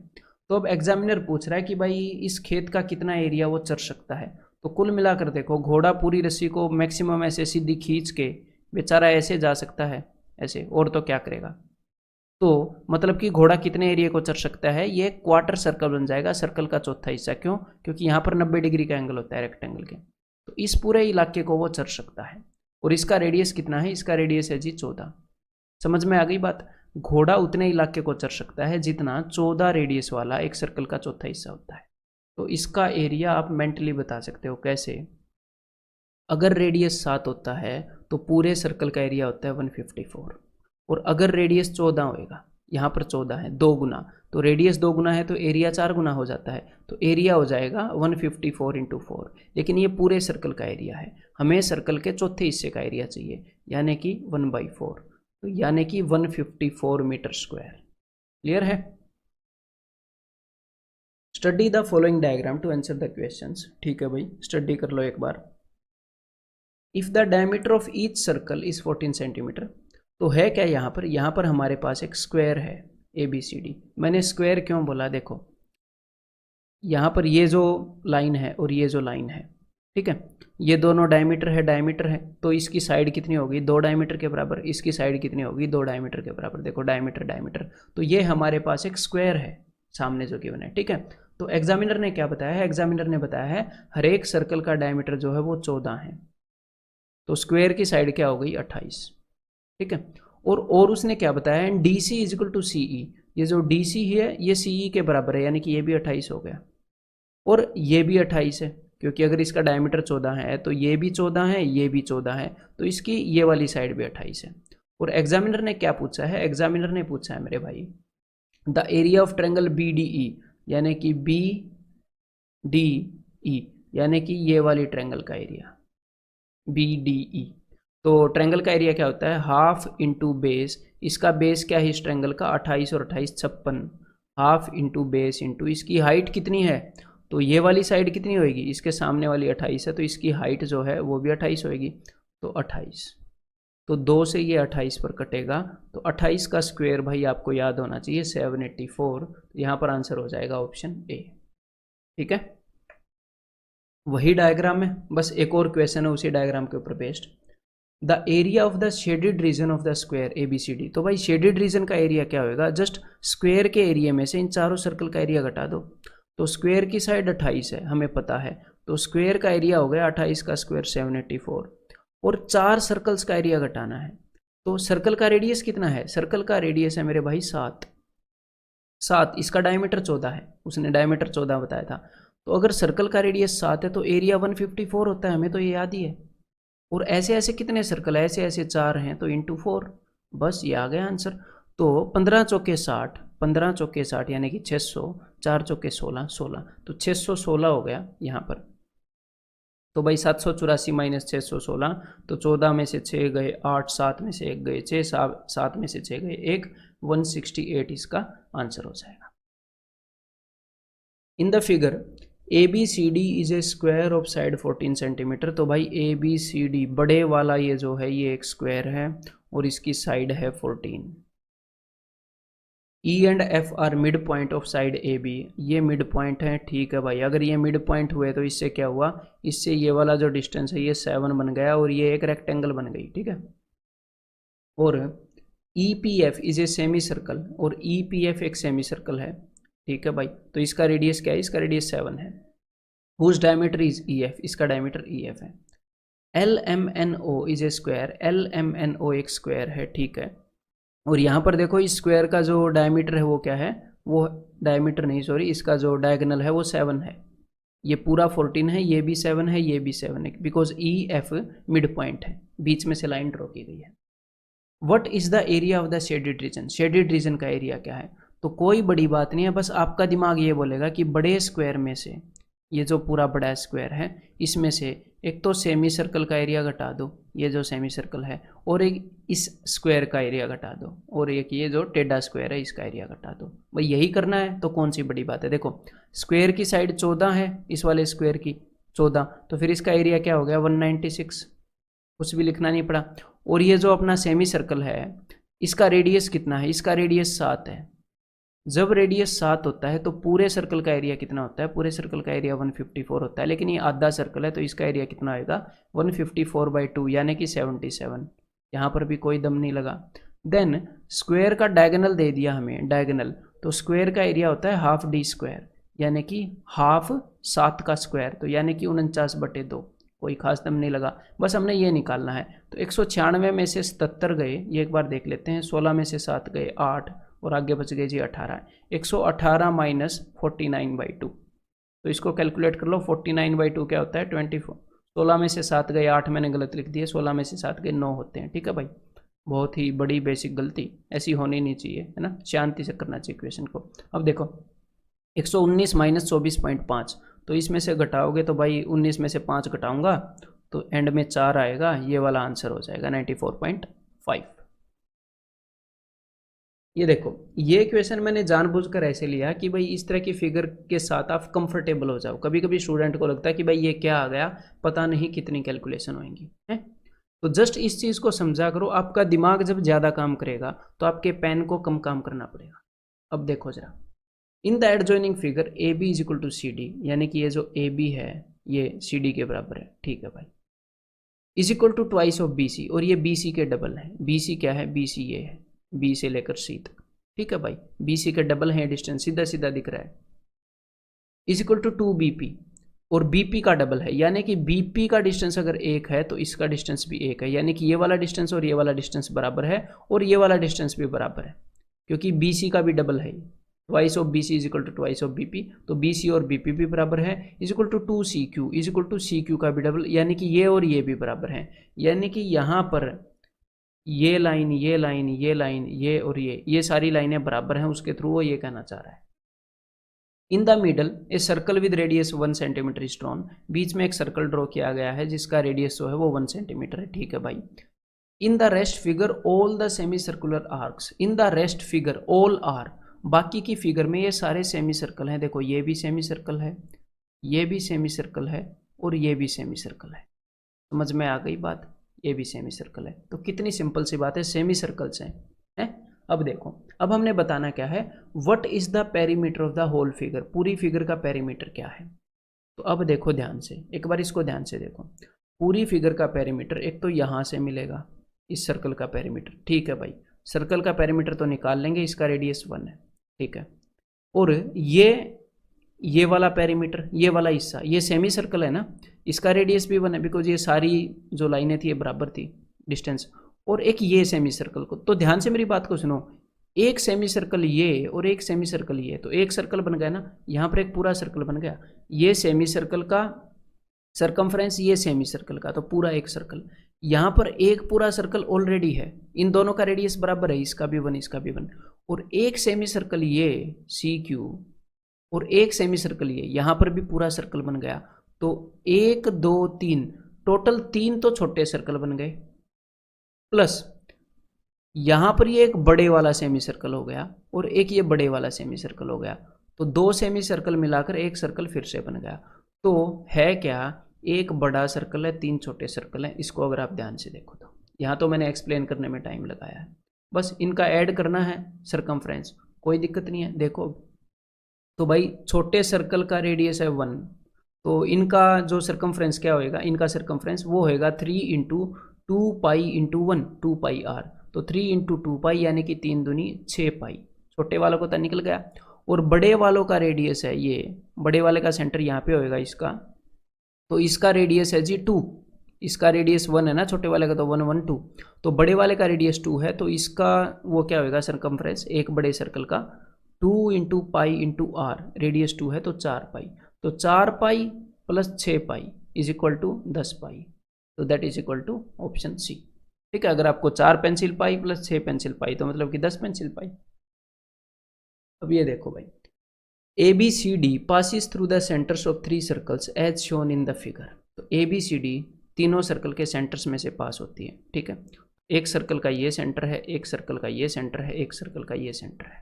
Speaker 1: तो अब एग्जामिनर पूछ रहा है कि भाई इस खेत का कितना एरिया वो चर सकता है। तो कुल मिलाकर देखो, घोड़ा पूरी रस्सी को मैक्सिमम ऐसे सीधी खींच के बेचारा ऐसे जा सकता है ऐसे, और तो क्या करेगा। तो मतलब कि घोड़ा कितने एरिया को चर सकता है, ये क्वार्टर सर्कल बन जाएगा, सर्कल का चौथा हिस्सा। क्यों? क्योंकि यहाँ पर 90 डिग्री का एंगल होता है रेक्टेंगल के, तो इस पूरे इलाके को वो चर सकता है। और इसका रेडियस कितना है? इसका रेडियस है जी 14। समझ में आ गई बात? घोड़ा उतने इलाके को चर सकता है जितना 14 रेडियस वाला एक सर्कल का चौथा हिस्सा होता है। तो इसका एरिया आप मेंटली बता सकते हो। कैसे? अगर रेडियस 7 होता है तो पूरे सर्कल का एरिया होता है 154, और अगर रेडियस 14 होएगा, यहाँ पर 14 है 2 गुना, तो रेडियस 2 गुना है तो एरिया 4 गुना हो जाता है, तो एरिया हो जाएगा 154 इंटू 4। लेकिन ये पूरे सर्कल का एरिया है, हमें सर्कल के चौथे हिस्से का एरिया चाहिए, यानी कि 1/4, तो यानी कि 154 मीटर स्क्वायर। क्लियर है? Study the following diagram to answer the questions. ठीक है भाई, स्टडी कर लो एक बार। If the diameter of each circle is 14 centimetre, तो है क्या यहाँ पर? यहाँ पर हमारे पास एक स्क्वायर है ABCD। मैंने स्क्वायर क्यों बोला? देखो यहाँ पर ये जो लाइन है और ये जो लाइन है, ठीक है, ये दोनों डायमीटर है, तो इसकी साइड कितनी होगी? 2 डायमीटर के बराबर। इसकी साइड कितनी होगी? 2 डायमीटर के बराबर। देखो डायमीटर, तो ये हमारे पास एक स्क्वायर है सामने जो गिवन है, ठीक है। तो एग्जामिनर ने क्या बताया है? एग्जामिनर ने बताया है हर एक सर्कल का डायमीटर जो है वो 14 है, तो स्क्वायर की साइड क्या हो गई? 28, ठीक है। और उसने क्या बताया है? DC is equal to CE। ये जो DC है ये CE के बराबर है, यानी कि ये भी 28 हो गया, और ये भी 28 है, क्योंकि अगर इसका डायमीटर 14 है तो ये भी 14 है, ये भी 14 है, तो इसकी ये वाली साइड भी 28 है। और एग्जामिनर ने क्या पूछा है? एग्जामिनर ने पूछा है मेरे भाई the area of triangle BDE, यानी कि BDE यानी कि ये वाली ट्रायंगल का एरिया BDE। तो ट्रायंगल का एरिया क्या होता है? Half into base. इसका बेस क्या है इस ट्रायंगल का? 28 और 28 56। हाफ इंटू बेस इंटू इसकी हाइट कितनी है? तो ये वाली साइड कितनी होगी? इसके सामने वाली 28 है, तो इसकी हाइट जो है वो भी 28 होगी, तो 28। तो 2 से ये 28 पर कटेगा, तो 28 का स्क्वायर भाई आपको याद होना चाहिए 784। तो यहाँ पर आंसर हो जाएगा ऑप्शन A। ठीक है, वही डायग्राम है, बस एक और क्वेश्चन है उसी डायग्राम के ऊपर based. The area of the shaded region of the square ABCD। तो भाई शेडेड रीजन का एरिया क्या होगा? जस्ट स्क्वायर के एरिया में से इन चारों सर्कल का एरिया घटा दो। तो स्क्वायर की साइड 28 है, हमें पता है, तो स्क्वायर का एरिया हो गया 28 का स्क्वायर 784, और 4 सर्कल्स का एरिया घटाना है। तो सर्कल का रेडियस कितना है? सर्कल का रेडियस है मेरे भाई 7। इसका डायमीटर 14 है, उसने डायमीटर 14 बताया था। तो अगर सर्कल का रेडियस 7 है तो एरिया 154 होता है, हमें तो ये याद ही है। और ऐसे ऐसे कितने सर्कल है? ऐसे ऐसे 4 हैं, तो इंटू 4, बस ये आ गया आंसर। तो 15 चौके 60, 15 चौके 60 यानी कि 600, 4 चौके 16, 16, तो 616 हो गया यहाँ पर। तो भाई 784 माइनस 616, तो 14 में से 6 गए 8, 7 में से 1 गए 6, 7 में से 6 गए 1, 168 इसका आंसर हो जाएगा। इन the figure ABCD is a square of side 14 centimetre. तो भाई ABCD बड़े वाला ये जो है ये एक स्क्वायर है और इसकी साइड है 14। E and F are mid point of side AB। ये मिड पॉइंट है, ठीक है भाई। अगर ये मिड पॉइंट हुए तो इससे क्या हुआ? इससे ये वाला जो डिस्टेंस है ये 7 बन गया और ये एक रेक्टेंगल बन गई, ठीक है। और EPF is a semi circle, और EPF एक सेमी सर्कल है, ठीक है भाई। तो इसका रेडियस क्या है? इसका रेडियस 7 है। हुज डायमीटर इज EF, इसका डायमीटर EF है। LMNO is a square, LMNO एक स्क्वायर है, ठीक है। और यहाँ पर देखो इस स्क्वायर का जो डायमीटर है वो क्या है? वो डायमीटर नहीं, सॉरी, इसका जो डायगोनल है वो 7 है। ये पूरा 14 है, ये भी 7 है, ये भी 7 है, बिकॉज EF मिड पॉइंट है, बीच में से लाइन ड्रॉ की गई है। What is the area of the shaded region? Shaded region का एरिया क्या है? तो कोई बड़ी बात नहीं है, बस आपका दिमाग ये बोलेगा कि बड़े स्क्वायर में से, ये जो पूरा बड़ा स्क्वायर है इसमें से एक तो सेमी सर्कल का एरिया घटा दो, ये जो सेमी सर्कल है, और एक इस स्क्वायर का एरिया घटा दो, और एक ये जो टेढ़ा स्क्वायर है इसका एरिया घटा दो। भाई यही करना है, तो कौन सी बड़ी बात है? देखो स्क्वायर की साइड 14 है, इस वाले स्क्वायर की 14, तो फिर इसका एरिया क्या हो गया? 196, कुछ भी लिखना नहीं पड़ा। और ये जो अपना सेमी सर्कल है इसका रेडियस कितना है? इसका रेडियस 7 है, जब रेडियस 7 होता है तो पूरे सर्कल का एरिया कितना होता है? पूरे सर्कल का एरिया 154 होता है, लेकिन ये आधा सर्कल है तो इसका एरिया कितना आएगा? 154/2 यानी कि 77। यहाँ पर भी कोई दम नहीं लगा। देन स्क्वायर का डायगोनल दे दिया हमें, डायगोनल, तो स्क्वायर का एरिया होता है हाफ डी स्क्वायर, यानी कि हाफ 7 का स्क्वायर, तो यानी कि 49/2। कोई खास दम नहीं लगा, बस हमने ये निकालना है। तो 196 में से 77 गए, ये एक बार देख लेते हैं। 16 में से 7 गए 8 और आगे बच गए जी 18। 118 माइनस 49/2, तो इसको कैलकुलेट कर लो। 49/2 क्या होता है? 24। 16 में से 7 गए 8, मैंने गलत लिख दिए। 16 में से 7 गए 9 होते हैं। ठीक है भाई, बहुत ही बड़ी बेसिक गलती, ऐसी होनी नहीं चाहिए, है ना, शांति से करना चाहिए क्वेश्चन को। अब देखो 119 माइनस 24.5, तो इसमें से घटाओगे तो भाई 19 में से 5 घटाऊंगा तो एंड में 4 आएगा, ये वाला आंसर हो जाएगा 94.5। ये देखो, ये क्वेश्चन मैंने जानबूझकर ऐसे लिया कि भाई इस तरह की फिगर के साथ आप कंफर्टेबल हो जाओ। कभी कभी स्टूडेंट को लगता है कि भाई ये क्या आ गया, पता नहीं कितनी कैलकुलेशन होंगी, है। तो जस्ट इस चीज़ को समझा करो। आपका दिमाग जब ज़्यादा काम करेगा तो आपके पेन को कम काम करना पड़ेगा। अब देखो जरा, in the adjoining figure A B is equal to C D, यानी कि ये जो ए बी है ये सी डी के बराबर है। ठीक है भाई, is equal to twice of B C, और ये बी सी के डबल है। बी सी क्या है? बी सी ये है, बी से लेकर सी तक। ठीक है भाई, बी सी के डबल है, डिस्टेंस सीधा सीधा दिख रहा है। इज इक्वल टू 2BP, और बीपी का डबल है, यानी कि बीपी का डिस्टेंस अगर 1 है तो इसका डिस्टेंस भी 1 है, यानी कि ये वाला डिस्टेंस और ये वाला डिस्टेंस बराबर है, और ये वाला डिस्टेंस भी बराबर है, क्योंकि बीसी का भी डबल है। Twice of BC is equal to twice of BP, तो बीसी और बीपी भी बराबर है। Is equal to 2CQ, is equal to CQ का भी डबल, यानी कि ये और ये भी बराबर है। यानी कि यहाँ पर ये लाइन, ये लाइन, ये लाइन, ये और ये सारी लाइनें बराबर हैं, उसके थ्रू वो ये कहना चाह रहा है। In the middle a circle with radius 1 centimetre is drawn, बीच में एक सर्कल ड्रॉ किया गया है जिसका रेडियस जो है वो 1 सेंटीमीटर है। ठीक है भाई, in the rest figure all the semi circular arcs, in the rest figure all are, बाकी की फिगर में ये सारे सेमी सर्कल हैं। देखो ये भी सेमी सर्कल है, ये भी सेमी सर्कल है, और ये भी सेमी सर्कल है। समझ में आ गई बात? ये भी सेमी सर्कल है। तो कितनी सिंपल सी बात है, सेमी सर्कल्स हैं, है? अब देखो, अब हमने बताना क्या है, what is the perimeter of the whole figure, पूरी फिगर का पेरीमीटर क्या है। तो अब देखो ध्यान से, एक बार इसको ध्यान से देखो। पूरी फिगर का पेरीमीटर एक तो यहाँ से मिलेगा, इस सर्कल का पेरीमीटर। ठीक है भाई, सर्कल का पेरीमीटर तो निकाल लेंगे, इसका रेडियस 1 है। ठीक है, और ये वाला पेरीमीटर, ये वाला हिस्सा, ये सेमी सर्कल है ना, इसका रेडियस भी 1 है, बिकॉज ये सारी जो लाइनें थी ये बराबर थी डिस्टेंस। और एक ये सेमी सर्कल को, तो ध्यान से मेरी बात को सुनो, एक सेमी सर्कल ये और एक सेमी सर्कल ये, तो एक सर्कल बन गया ना, यहाँ पर एक पूरा सर्कल बन गया। ये सेमी सर्कल का सरकमफ्रेंस, ये सेमी सर्कल का, तो पूरा एक सर्कल। यहाँ पर एक पूरा सर्कल ऑलरेडी है, इन दोनों का रेडियस बराबर है, इसका भी 1 इसका भी 1, और एक सेमी सर्कल ये CQ, और एक सेमी सर्कल ये, यहाँ पर भी पूरा सर्कल बन गया। तो 1 2 3 टोटल 3 तो छोटे सर्कल बन गए, प्लस यहाँ पर ये एक बड़े वाला सेमी सर्कल हो गया, और एक ये बड़े वाला सेमी सर्कल हो गया। तो 2 सेमी सर्कल मिलाकर एक सर्कल फिर से बन गया। तो है क्या, एक बड़ा सर्कल है, 3 छोटे सर्कल हैं। इसको अगर आप ध्यान से देखो तो यहाँ तो मैंने एक्सप्लेन करने में टाइम लगाया है, बस इनका ऐड करना है सरकमफ्रेंस, कोई दिक्कत नहीं है। देखो तो भाई छोटे सर्कल का रेडियस है 1, तो इनका जो सरकमफ्रेंस क्या होएगा, इनका सरकमफ्रेंस वो होएगा 3 इंटू 2π इंटू 1, 2πr। तो 3 इंटू 2π यानी कि 3 दूनी 6π, छोटे वालों को तो निकल गया। और बड़े वालों का रेडियस है ये, बड़े वाले का सेंटर यहाँ पे होएगा इसका, तो इसका रेडियस है जी 2, इसका रेडियस 1 है ना, छोटे वाले का तो 1 1 2, तो बड़े वाले का रेडियस 2 है, तो इसका वो क्या होएगा सरकमफ्रेंस, एक बड़े सर्कल का 2 into pi into R, radius 2 है तो 4π, तो 4π प्लस 6π इज इक्वल टू 10π, तो that is equal to option C. ठीक है, अगर आपको 4 pencil pi plus 6 pencil pi तो मतलब कि 10 पेंसिल पाई। अब ये देखो भाई, ABCD passes through the centres of 3 circles as shown in the figure. तो ABCD तीनों सर्कल के सेंटर्स में से पास होती है। ठीक है, एक सर्कल का ये सेंटर है, एक सर्कल का ये सेंटर है, एक सर्कल का ये सेंटर है।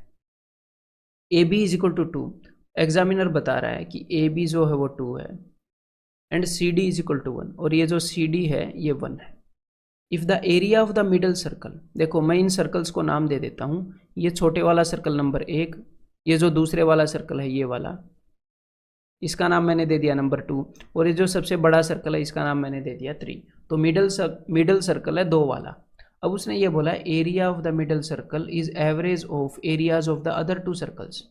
Speaker 1: AB is equal to 2, examiner बता रहा है कि AB जो है वो 2 है, and CD is equal to 1, और ये जो CD है ये 1 है। If the area of the middle circle, देखो मैं इन सर्कल्स को नाम दे देता हूँ, ये छोटे वाला सर्कल नंबर 1, ये जो दूसरे वाला सर्कल है ये वाला, इसका नाम मैंने दे दिया नंबर 2, और ये जो सबसे बड़ा सर्कल है इसका नाम मैंने दे दिया 3। तो मिडल सर्कल है 2 वाला। अब उसने ये बोला area of the middle circle is average of areas of the other 2 circles.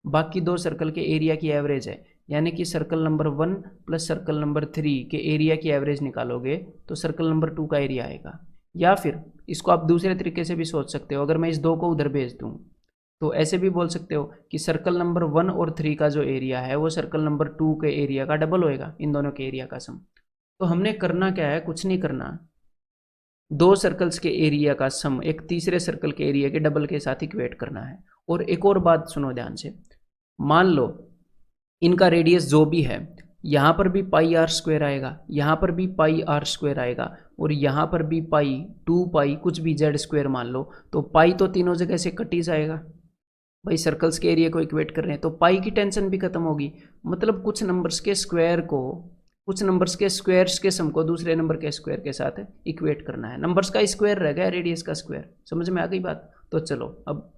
Speaker 1: बाकी 2 सर्कल के एरिया की एवरेज है, यानी कि circle number 1 plus circle number 3 के एरिया की एवरेज निकालोगे तो सर्कल नंबर 2 का एरिया आएगा। या फिर इसको आप दूसरे तरीके से भी सोच सकते हो, अगर मैं इस 2 को उधर भेज दूँ तो ऐसे भी बोल सकते हो कि सर्कल नंबर 1 और 3 का जो एरिया है वो सर्कल नंबर 2 के एरिया का डबल होएगा, इन दोनों के एरिया का सम। तो हमने करना क्या है, कुछ नहीं करना, 2 सर्कल्स के एरिया का सम एक तीसरे सर्कल के एरिया के डबल के साथ इक्वेट करना है। और एक और बात सुनो ध्यान से, मान लो इनका रेडियस जो भी है, यहाँ पर भी पाई आर स्क्वायर आएगा, यहाँ पर भी पाई आर स्क्वायर आएगा, और यहाँ पर भी पाई 2 पाई कुछ भी जेड स्क्वायर मान लो, तो पाई तो तीनों जगह से कट ही जाएगा। भाई सर्कल्स के एरिया को इक्वेट कर रहे हैं तो पाई की टेंशन भी खत्म होगी। मतलब कुछ नंबर्स के स्क्वायर को, कुछ नंबर्स के स्क्वायर्स के सम को दूसरे नंबर के स्क्वायर के साथ इक्वेट करना है। नंबर्स का स्क्वायर रह गया, रेडियस का स्क्वायर। समझ में आ गई बात? तो चलो, अब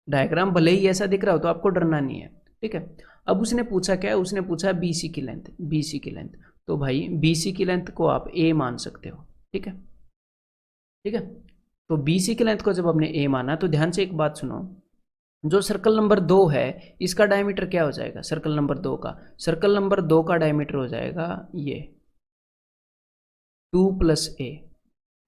Speaker 1: डायग्राम भले ही ऐसा दिख रहा हो तो आपको डरना नहीं है, ठीक है। अब उसने पूछा क्या है, उसने पूछा BC की लेंथ, BC की लेंथ। तो भाई BC की लेंथ को आप A मान सकते हो, ठीक है, ठीक है। तो BC की लेंथ को जब आपने A माना तो ध्यान से एक बात सुनो, जो सर्कल नंबर 2 है इसका डायमीटर क्या हो जाएगा, सर्कल नंबर 2 का, सर्कल नंबर 2 का डायमीटर हो जाएगा ये 2 + A,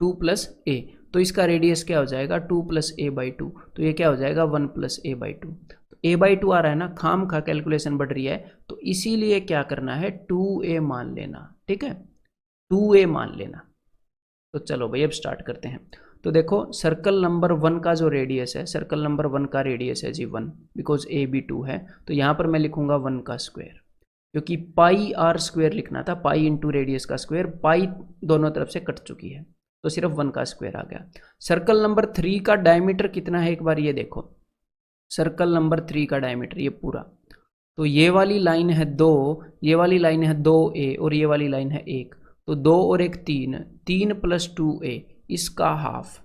Speaker 1: 2 + A। तो इसका रेडियस क्या हो जाएगा 2 + A/2, तो ये क्या हो जाएगा 1 + A/2। तो A/2 आ रहा है ना, खाम खा कैलकुलेशन बढ़ रही है, तो इसीलिए क्या करना है 2A मान लेना, ठीक है, 2A मान लेना। तो चलो भाई अब स्टार्ट करते हैं। तो देखो सर्कल नंबर 1 का जो रेडियस है, सर्कल नंबर 1 का रेडियस है जी 1, बिकॉज ए बी 2 है, तो यहाँ पर मैं लिखूंगा 1 का स्क्वायर, क्योंकि पाई आर स्क्वायर लिखना था, पाई इंटू रेडियस का स्क्वायर, पाई दोनों तरफ से कट चुकी है तो सिर्फ 1 का स्क्वायर आ गया। सर्कल नंबर 3 का डायमीटर कितना है, एक बार ये देखो, सर्कल नंबर 3 का डायमीटर ये पूरा, तो ये वाली लाइन है 2, ये वाली लाइन है 2A और ये वाली लाइन है 1, तो 2 और 1 3, 3 + 2A इसका हाफ,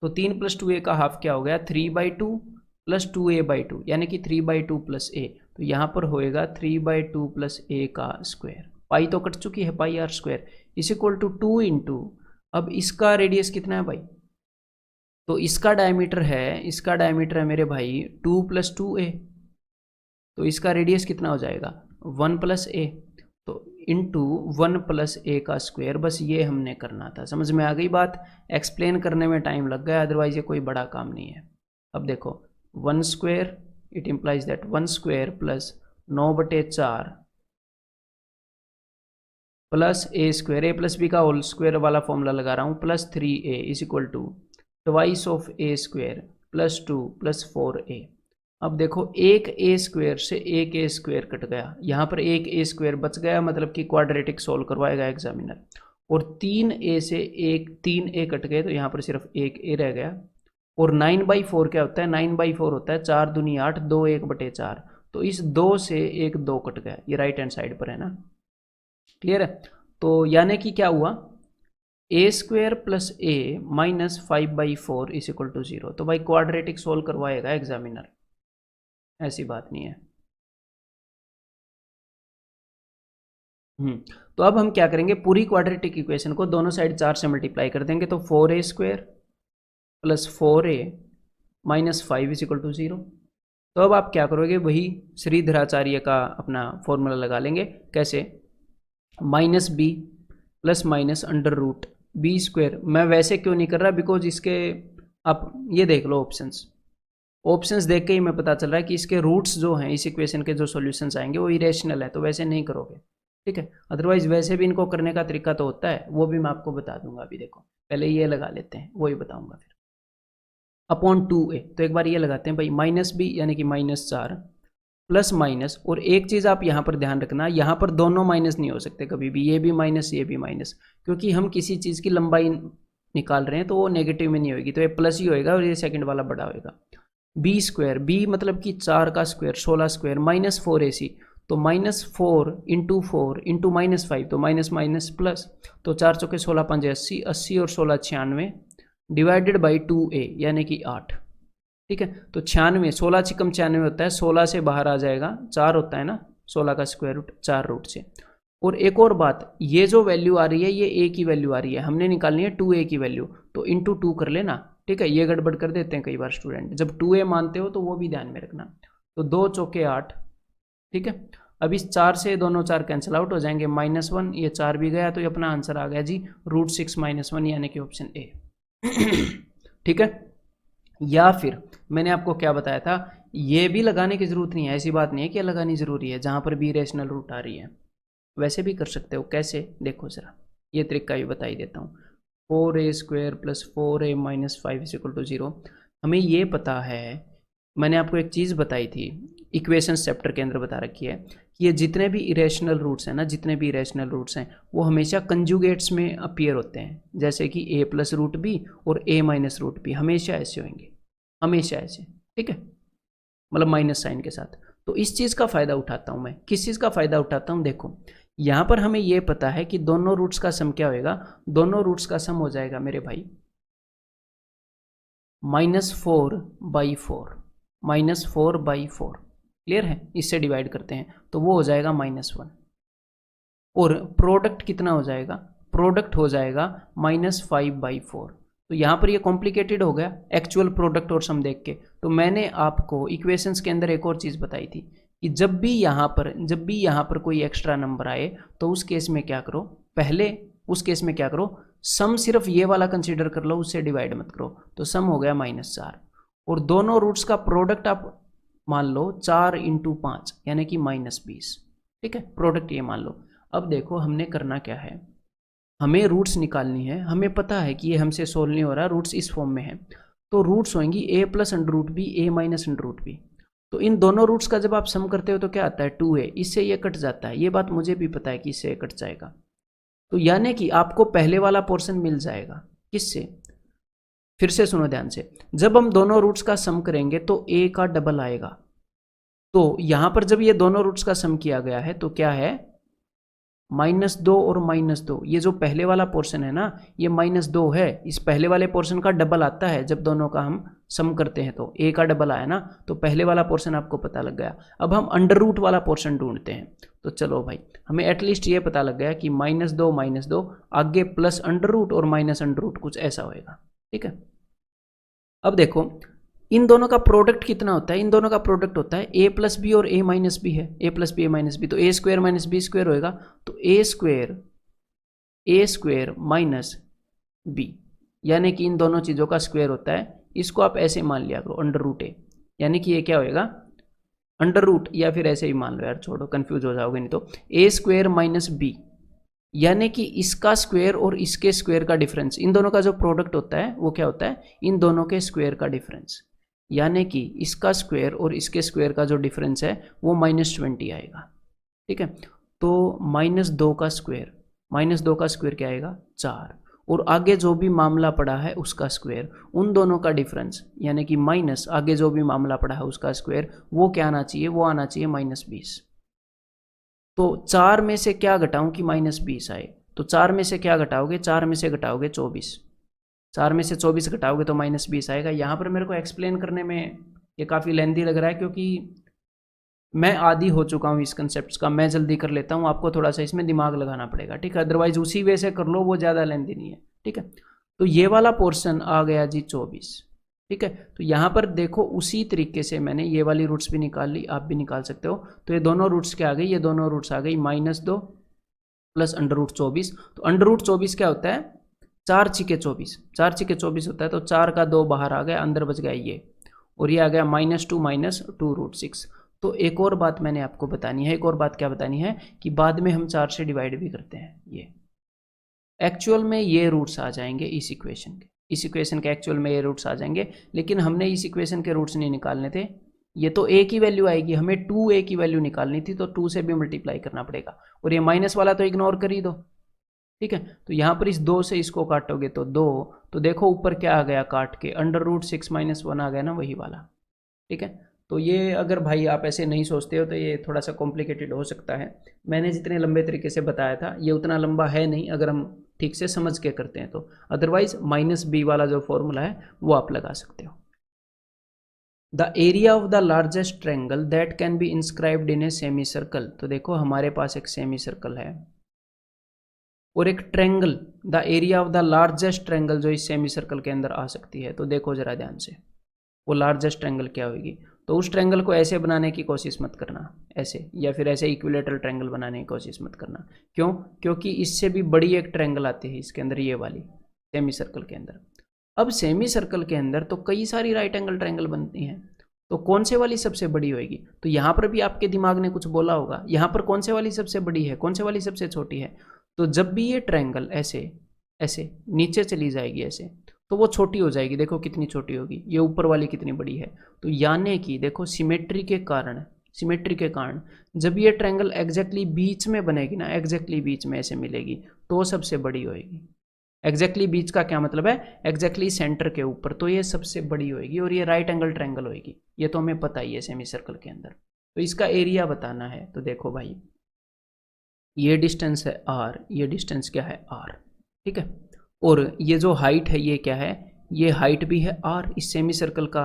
Speaker 1: तो 3 + 2A का हाफ क्या हो गया 3/2 + 2A/2, यानी कि 3/2 + A। तो यहाँ पर होएगा 3/2 + A का स्क्वायर, पाई तो कट चुकी है, pi r square is equal to 2 into, अब इसका रेडियस कितना है भाई, तो इसका डायमीटर है मेरे भाई 2 + 2A, तो इसका रेडियस कितना हो जाएगा 1 + A, तो इंटू 1 + A का स्क्वायर। बस ये हमने करना था, समझ में आ गई बात? एक्सप्लेन करने में टाइम लग गया, अदरवाइज ये कोई बड़ा काम नहीं है। अब देखो 1 square, it implies that 1 square plus 9/4 plus A square, A + B का होल स्क्वायर वाला फॉर्मूला लगा रहा हूँ, plus 3A is equal to twice of A square plus 2 + 4A। अब देखो एक A स्क्वायर से एक A स्क्वायर कट गया, यहाँ पर एक A स्क्वायर बच गया, मतलब कि क्वाड्रेटिक सोल्व करवाएगा एग्जामिनर, और 3A से एक 3A कट गए तो यहाँ पर सिर्फ एक A रह गया। और 9/4 क्या होता है, 9/4 होता है 4 दूनी 8, 2 1/4, तो इस 2 से एक 2 कट गया, ये राइट हैंड साइड पर है ना, क्लियर है। तो यानी कि क्या हुआ A square plus A minus 5/4 is equal to 0। तो भाई क्वाड्रेटिक सोल्व करवाएगा एग्जामिनर, ऐसी बात नहीं है। तो अब हम क्या करेंगे, पूरी क्वाड्रेटिक इक्वेशन को दोनों साइड 4 से मल्टीप्लाई कर देंगे, तो 4A square plus 4A minus 5 is equal to 0। तो अब आप क्या करोगे, वही श्रीधराचार्य का अपना फॉर्मूला लगा लेंगे, कैसे, -b plus minus √b square. मैं वैसे क्यों नहीं कर रहा, बिकॉज इसके आप ये देख लो ऑप्शंस देख के ही मैं पता चल रहा है कि इसके रूट्स जो हैं इस इक्वेशन के जो सॉल्यूशंस आएंगे वो इरेशनल है, तो वैसे नहीं करोगे, ठीक है। अदरवाइज वैसे भी इनको करने का तरीका तो होता है, वो भी मैं आपको बता दूंगा। अभी देखो पहले ये लगा लेते हैं, वही बताऊंगा फिर। अपॉन 2A, तो एक बार ये लगाते हैं भाई, -b यानी कि -4 प्लस माइनस, और एक चीज़ आप यहाँ पर ध्यान रखना, यहाँ पर दोनों माइनस नहीं हो सकते कभी भी, ये भी माइनस ये भी माइनस, क्योंकि हम किसी चीज़ की लंबाई निकाल रहे हैं तो वो नेगेटिव में नहीं होगी, तो ये प्लस ही होएगा और ये सेकंड वाला बड़ा होएगा। b स्क्वायर, b मतलब कि 4 का स्क्वायर 16 स्क्वायर माइनस 4AC, तो -4 × 4 × -5, तो माइनस माइनस प्लस, तो 4 चौके 16 5 80, 80 और 16 96 डिवाइडेड बाई 2A यानी कि 8, ठीक है। तो 96, 16 चिकम 96 होता है, 16 से बाहर आ जाएगा 4 होता है ना, 16 का स्क्वायर रूट 4 रूट से। और एक और बात, ये जो वैल्यू आ रही है ये ए की वैल्यू आ रही है, हमने निकालनी है 2a की वैल्यू, तो इंटू 2 कर लेना। ठीक है, ये गड़बड़ कर देते हैं कई बार स्टूडेंट, जब 2a मानते हो तो वो भी ध्यान में रखना। तो 2 चौके 8। ठीक है, अब इस 4 से दोनों 4 कैंसिल आउट हो जाएंगे, -1, ये 4 भी गया, तो ये अपना आंसर आ गया जी √6 - 1, यानी कि ऑप्शन ए। ठीक है, या फिर मैंने आपको क्या बताया था, ये भी लगाने की जरूरत नहीं है, ऐसी बात नहीं है कि लगानी जरूरी है, जहां पर भी रेशनल रूट आ रही है वैसे भी कर सकते हो। कैसे, देखो जरा, ये तरीका भी बता ही देता हूँ। 4a² + 4a - 5 = 0। हमें ये पता है, मैंने आपको एक चीज़ बताई थी, इक्वेशन चैप्टर के अंदर बता रखी है कि ये जितने भी इरेशनल रूट्स हैं ना, जितने भी इरेशनल रूट्स हैं वो हमेशा कंजुगेट्स में अपीयर होते हैं, जैसे कि a + √b और a - √b, हमेशा ऐसे होंगे, हमेशा ऐसे। ठीक है, मतलब माइनस साइन के साथ। तो इस चीज़ का फ़ायदा उठाता हूँ मैं, किस चीज़ का फ़ायदा उठाता हूँ, देखो यहाँ पर हमें ये पता है कि दोनों रूट्स का सम क्या होएगा, दोनों रूट्स का सम हो जाएगा मेरे भाई -4/4, -4/4। क्लियर है, इससे डिवाइड करते हैं तो वो हो जाएगा -1। और प्रोडक्ट कितना हो जाएगा, प्रोडक्ट हो जाएगा -5/4। तो यहाँ पर ये कॉम्प्लिकेटेड हो गया एक्चुअल प्रोडक्ट और सम देख के। तो मैंने आपको इक्वेशंस के अंदर एक और चीज़ बताई थी कि जब भी यहाँ पर कोई एक्स्ट्रा नंबर आए तो उस केस में क्या करो, पहले उस केस में क्या करो, सम सिर्फ ये वाला कंसीडर कर लो, उससे डिवाइड मत करो। तो सम हो गया -4, और दोनों रूट्स का प्रोडक्ट आप मान लो 4 × 5 यानी कि -20। ठीक है, प्रोडक्ट ये मान लो। अब देखो हमने करना क्या है, हमें रूट्स निकालनी है, हमें पता है कि ये हमसे सोल्व नहीं हो रहा, रूट्स इस फॉर्म में है। तो रूट्स होंगी a + √b, a - √b। तो इन दोनों रूट्स का जब आप सम करते हो तो क्या आता है 2a, इससे ये कट जाता है, ये बात मुझे भी पता है कि इससे कट जाएगा। तो यानी कि आपको पहले वाला पोर्शन मिल जाएगा, किससे, फिर से सुनो ध्यान से, जब हम दोनों रूट्स का सम करेंगे तो a का डबल आएगा। तो यहां पर जब ये दोनों रूट्स का सम किया गया है तो क्या है, -2 और -2, ये जो पहले वाला पोर्शन है ना ये -2 है, इस पहले वाले पोर्शन का डबल आता है जब दोनों का हम सम करते हैं, तो a का डबल आया ना, तो पहले वाला पोर्शन आपको पता लग गया। अब हम अंडर रूट वाला पोर्शन ढूंढते हैं। तो चलो भाई, हमें एटलीस्ट ये पता लग गया कि -2 आगे प्लस अंडर रूट और माइनस अंडर रूट, कुछ ऐसा होएगा। ठीक है, अब देखो इन दोनों का प्रोडक्ट कितना होता है, इन दोनों का प्रोडक्ट होता है a + b और a - b है, a + b a - b, तो a² - b² होएगा, तो a² - b, यानी कि इन दोनों चीज़ों का स्क्वायर होता है। इसको आप ऐसे मान लिया करो √a, यानी कि ये क्या होएगा अंडर रूट, या फिर ऐसे ही मान लो यार, छोड़ो कंफ्यूज हो जाओगे नहीं तो, a² - b, यानी कि इसका स्क्वायर और इसके स्क्वायर का डिफरेंस, इन दोनों का जो प्रोडक्ट होता है वो क्या होता है, इन दोनों के स्क्वायर का डिफरेंस, यानी कि इसका स्क्वायर और इसके स्क्वायर का जो डिफरेंस है वो -20 आएगा। ठीक है, तो -2 का स्क्वायर, -2 का स्क्वायर क्या आएगा 4, और आगे जो भी मामला पड़ा है उसका स्क्वायर, उन दोनों का डिफरेंस यानी कि माइनस आगे जो भी मामला पड़ा है उसका स्क्वायर, वो क्या आना चाहिए, वो आना चाहिए -20। तो 4 में से क्या घटाऊं कि -20 आए, तो 4 में से क्या घटाओगे, 4 में से घटाओगे 24, 4 में से 24 घटाओगे तो -20 आएगा। यहाँ पर मेरे को एक्सप्लेन करने में ये काफ़ी लेंथी लग रहा है, क्योंकि मैं आदी हो चुका हूँ इस कंसेप्ट का, मैं जल्दी कर लेता हूँ, आपको थोड़ा सा इसमें दिमाग लगाना पड़ेगा। ठीक है, अदरवाइज उसी वे से कर लो, वो ज़्यादा लेंथी नहीं है। ठीक है, तो ये वाला पोर्शन आ गया जी 24। ठीक है, तो यहाँ पर देखो उसी तरीके से मैंने ये वाली रूट्स भी निकाल ली, आप भी निकाल सकते हो। तो ये दोनों रूट्स क्या आ गई, ये दोनों रूट्स आ गई -2 + √24। तो √24 क्या होता है, 4 × 24, 4 × 24 होता है, तो 4 का 2 बाहर आ गया, अंदर बच गया ये, और ये आ गया -2 - 2√6। तो एक और बात मैंने आपको बतानी है, एक और बात क्या बतानी है कि बाद में हम 4 से डिवाइड भी करते हैं, ये एक्चुअल में ये रूट्स आ जाएंगे इस इक्वेशन के, इस इक्वेशन के एक्चुअल में ये रूट्स आ जाएंगे, लेकिन हमने इस इक्वेशन के रूट्स नहीं निकालने थे, ये तो a की वैल्यू आएगी, हमें 2a की वैल्यू निकालनी थी, तो 2 से भी मल्टीप्लाई करना पड़ेगा, और ये माइनस वाला तो इग्नोर कर ही दो। ठीक है, तो यहाँ पर इस 2 से इसको काटोगे तो 2, तो देखो ऊपर क्या आ गया काट के, √6 - 1 आ गया ना, वही वाला। ठीक है, तो ये अगर भाई आप ऐसे नहीं सोचते हो तो ये थोड़ा सा कॉम्प्लिकेटेड हो सकता है, मैंने जितने लंबे तरीके से बताया था ये उतना लंबा है नहीं, अगर हम ठीक से समझ के करते हैं तो। अदरवाइज -b वाला जो फॉर्मूला है वो आप लगा सकते हो। The area of the largest triangle that can be inscribed in a semi circle. तो देखो हमारे पास एक सेमी सर्कल है और एक triangle, the area of the largest triangle जो इस सेमी सर्कल के अंदर आ सकती है। तो देखो जरा ध्यान से, वो लार्जेस्ट ट्रायंगल क्या होगी। तो उस ट्रायंगल को ऐसे बनाने की कोशिश मत करना, ऐसे, या फिर ऐसे इक्विलेटरल ट्रायंगल बनाने की कोशिश मत करना। क्यों? क्योंकि इससे भी बड़ी एक ट्रायंगल आती है इसके अंदर, ये वाली सेमी सर्कल के अंदर। अब सेमी सर्कल के अंदर तो कई सारी राइट एंगल ट्रायंगल बनती हैं, तो कौन से वाली सबसे बड़ी होगी? तो यहाँ पर भी आपके दिमाग ने कुछ बोला होगा, यहाँ पर कौन से वाली सबसे बड़ी है, कौन से वाली सबसे छोटी है। तो जब भी ये ट्रायंगल ऐसे ऐसे नीचे चली जाएगी ऐसे, तो वो छोटी हो जाएगी। देखो कितनी छोटी होगी, ये ऊपर वाली कितनी बड़ी है। तो यानी कि देखो सिमेट्री के कारण जब ये ट्रायंगल एग्जैक्टली बीच में बनेगी ना, एग्जैक्टली बीच में ऐसे मिलेगी, तो सबसे बड़ी होएगी। एग्जैक्टली बीच का क्या मतलब है? एग्जैक्टली सेंटर के ऊपर, तो ये सबसे बड़ी होएगी और ये राइट एंगल ट्रायंगल होएगी। ये तो हमें पता ही है सेमी सर्कल के अंदर। तो इसका एरिया बताना है, तो देखो भाई ये डिस्टेंस है r, ये डिस्टेंस क्या है r, ठीक है। और ये जो हाइट है ये क्या है? ये हाइट भी है r, इस सेमी सर्कल का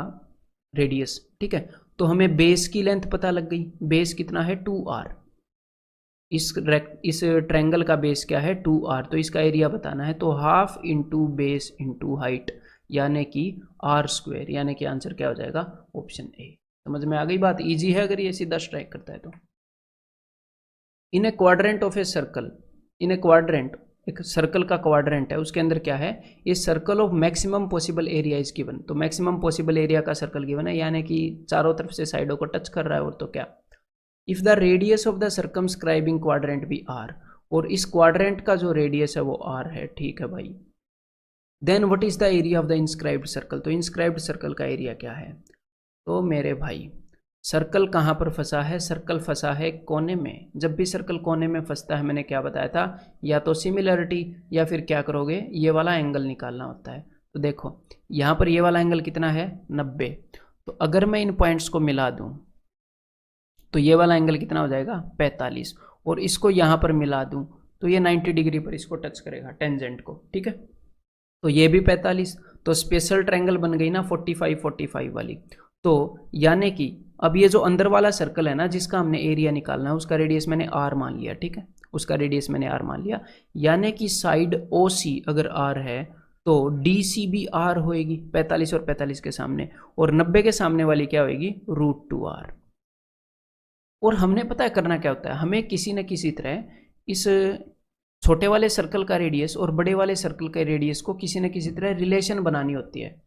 Speaker 1: रेडियस, ठीक है। तो हमें बेस की लेंथ पता लग गई, बेस कितना है 2r। इस ट्रायंगल का बेस क्या है 2r, तो इसका एरिया बताना है। तो half into base into height, यानी कि r², यानी कि आंसर क्या हो जाएगा? Option A. समझ में आ गई बात? इजी है अगर ये सीधा स्ट्राइक करता है तो। In a quadrant of a circle, in a quadrant, एक सर्कल का क्वाड्रेंट है, उसके अंदर क्या है? ये circle of maximum possible area is given. तो मैक्सिमम पॉसिबल एरिया का सर्कल गिवन है, यानी कि चारों तरफ से साइडों को टच कर रहा है। और तो क्या? If the radius of the circumscribing quadrant भी r, और इस क्वाड्रेंट का जो रेडियस है वो r है, ठीक है भाई। Then what is the area of the inscribed circle. तो इंस्क्राइब्ड सर्कल का एरिया क्या है? तो मेरे भाई सर्कल कहाँ पर फंसा है? सर्कल फंसा है कोने में। जब भी सर्कल कोने में फंसता है, मैंने क्या बताया था, या तो सिमिलरिटी या फिर क्या करोगे, ये वाला एंगल निकालना होता है। तो देखो यहाँ पर ये वाला एंगल कितना है? 90। तो अगर मैं इन पॉइंट्स को मिला दूँ तो ये वाला एंगल कितना हो जाएगा? 45। और इसको यहाँ पर मिला दूँ तो ये 90 डिग्री पर इसको टच करेगा, टेंजेंट को, ठीक है। तो ये भी 45, तो स्पेशल ट्रायंगल बन गई ना 45-45 वाली। तो यानी कि अब ये जो अंदर वाला सर्कल है ना, जिसका हमने एरिया निकालना है, उसका रेडियस मैंने r मान लिया, ठीक है। उसका रेडियस मैंने r मान लिया, यानी कि साइड OC अगर r है तो DC भी r होएगी, 45 और 45 के सामने, और 90 के सामने वाली क्या होएगी? √2r। और हमने पता है करना क्या होता है, हमें किसी न किसी तरह इस छोटे वाले सर्कल का रेडियस और बड़े वाले सर्कल के रेडियस को किसी न किसी तरह रिलेशन बनानी होती है।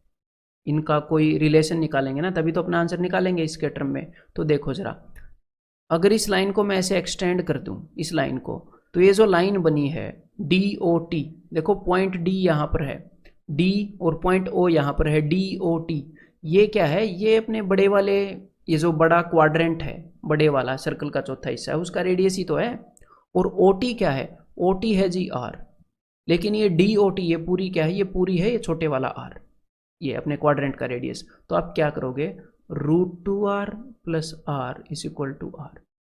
Speaker 1: इनका कोई रिलेशन निकालेंगे ना, तभी तो अपना आंसर निकालेंगे इसके टर्म में। तो देखो जरा, अगर इस लाइन को मैं ऐसे एक्सटेंड कर दूं, इस लाइन को, तो ये जो लाइन बनी है DOT, देखो पॉइंट D यहाँ पर है, D, और पॉइंट O यहाँ पर है, DOT। ये क्या है? ये अपने बड़े वाले, ये जो बड़ा क्वाड्रेंट है, बड़े वाला सर्कल का चौथा हिस्सा है, उसका रेडियस ही तो है। और OT क्या है? OT है जी r, लेकिन ये DOT, ये पूरी क्या है? ये पूरी है ये छोटे वाला r, ये अपने क्वाड्रेंट का रेडियस। तो आप क्या करोगे? √2r + r = r।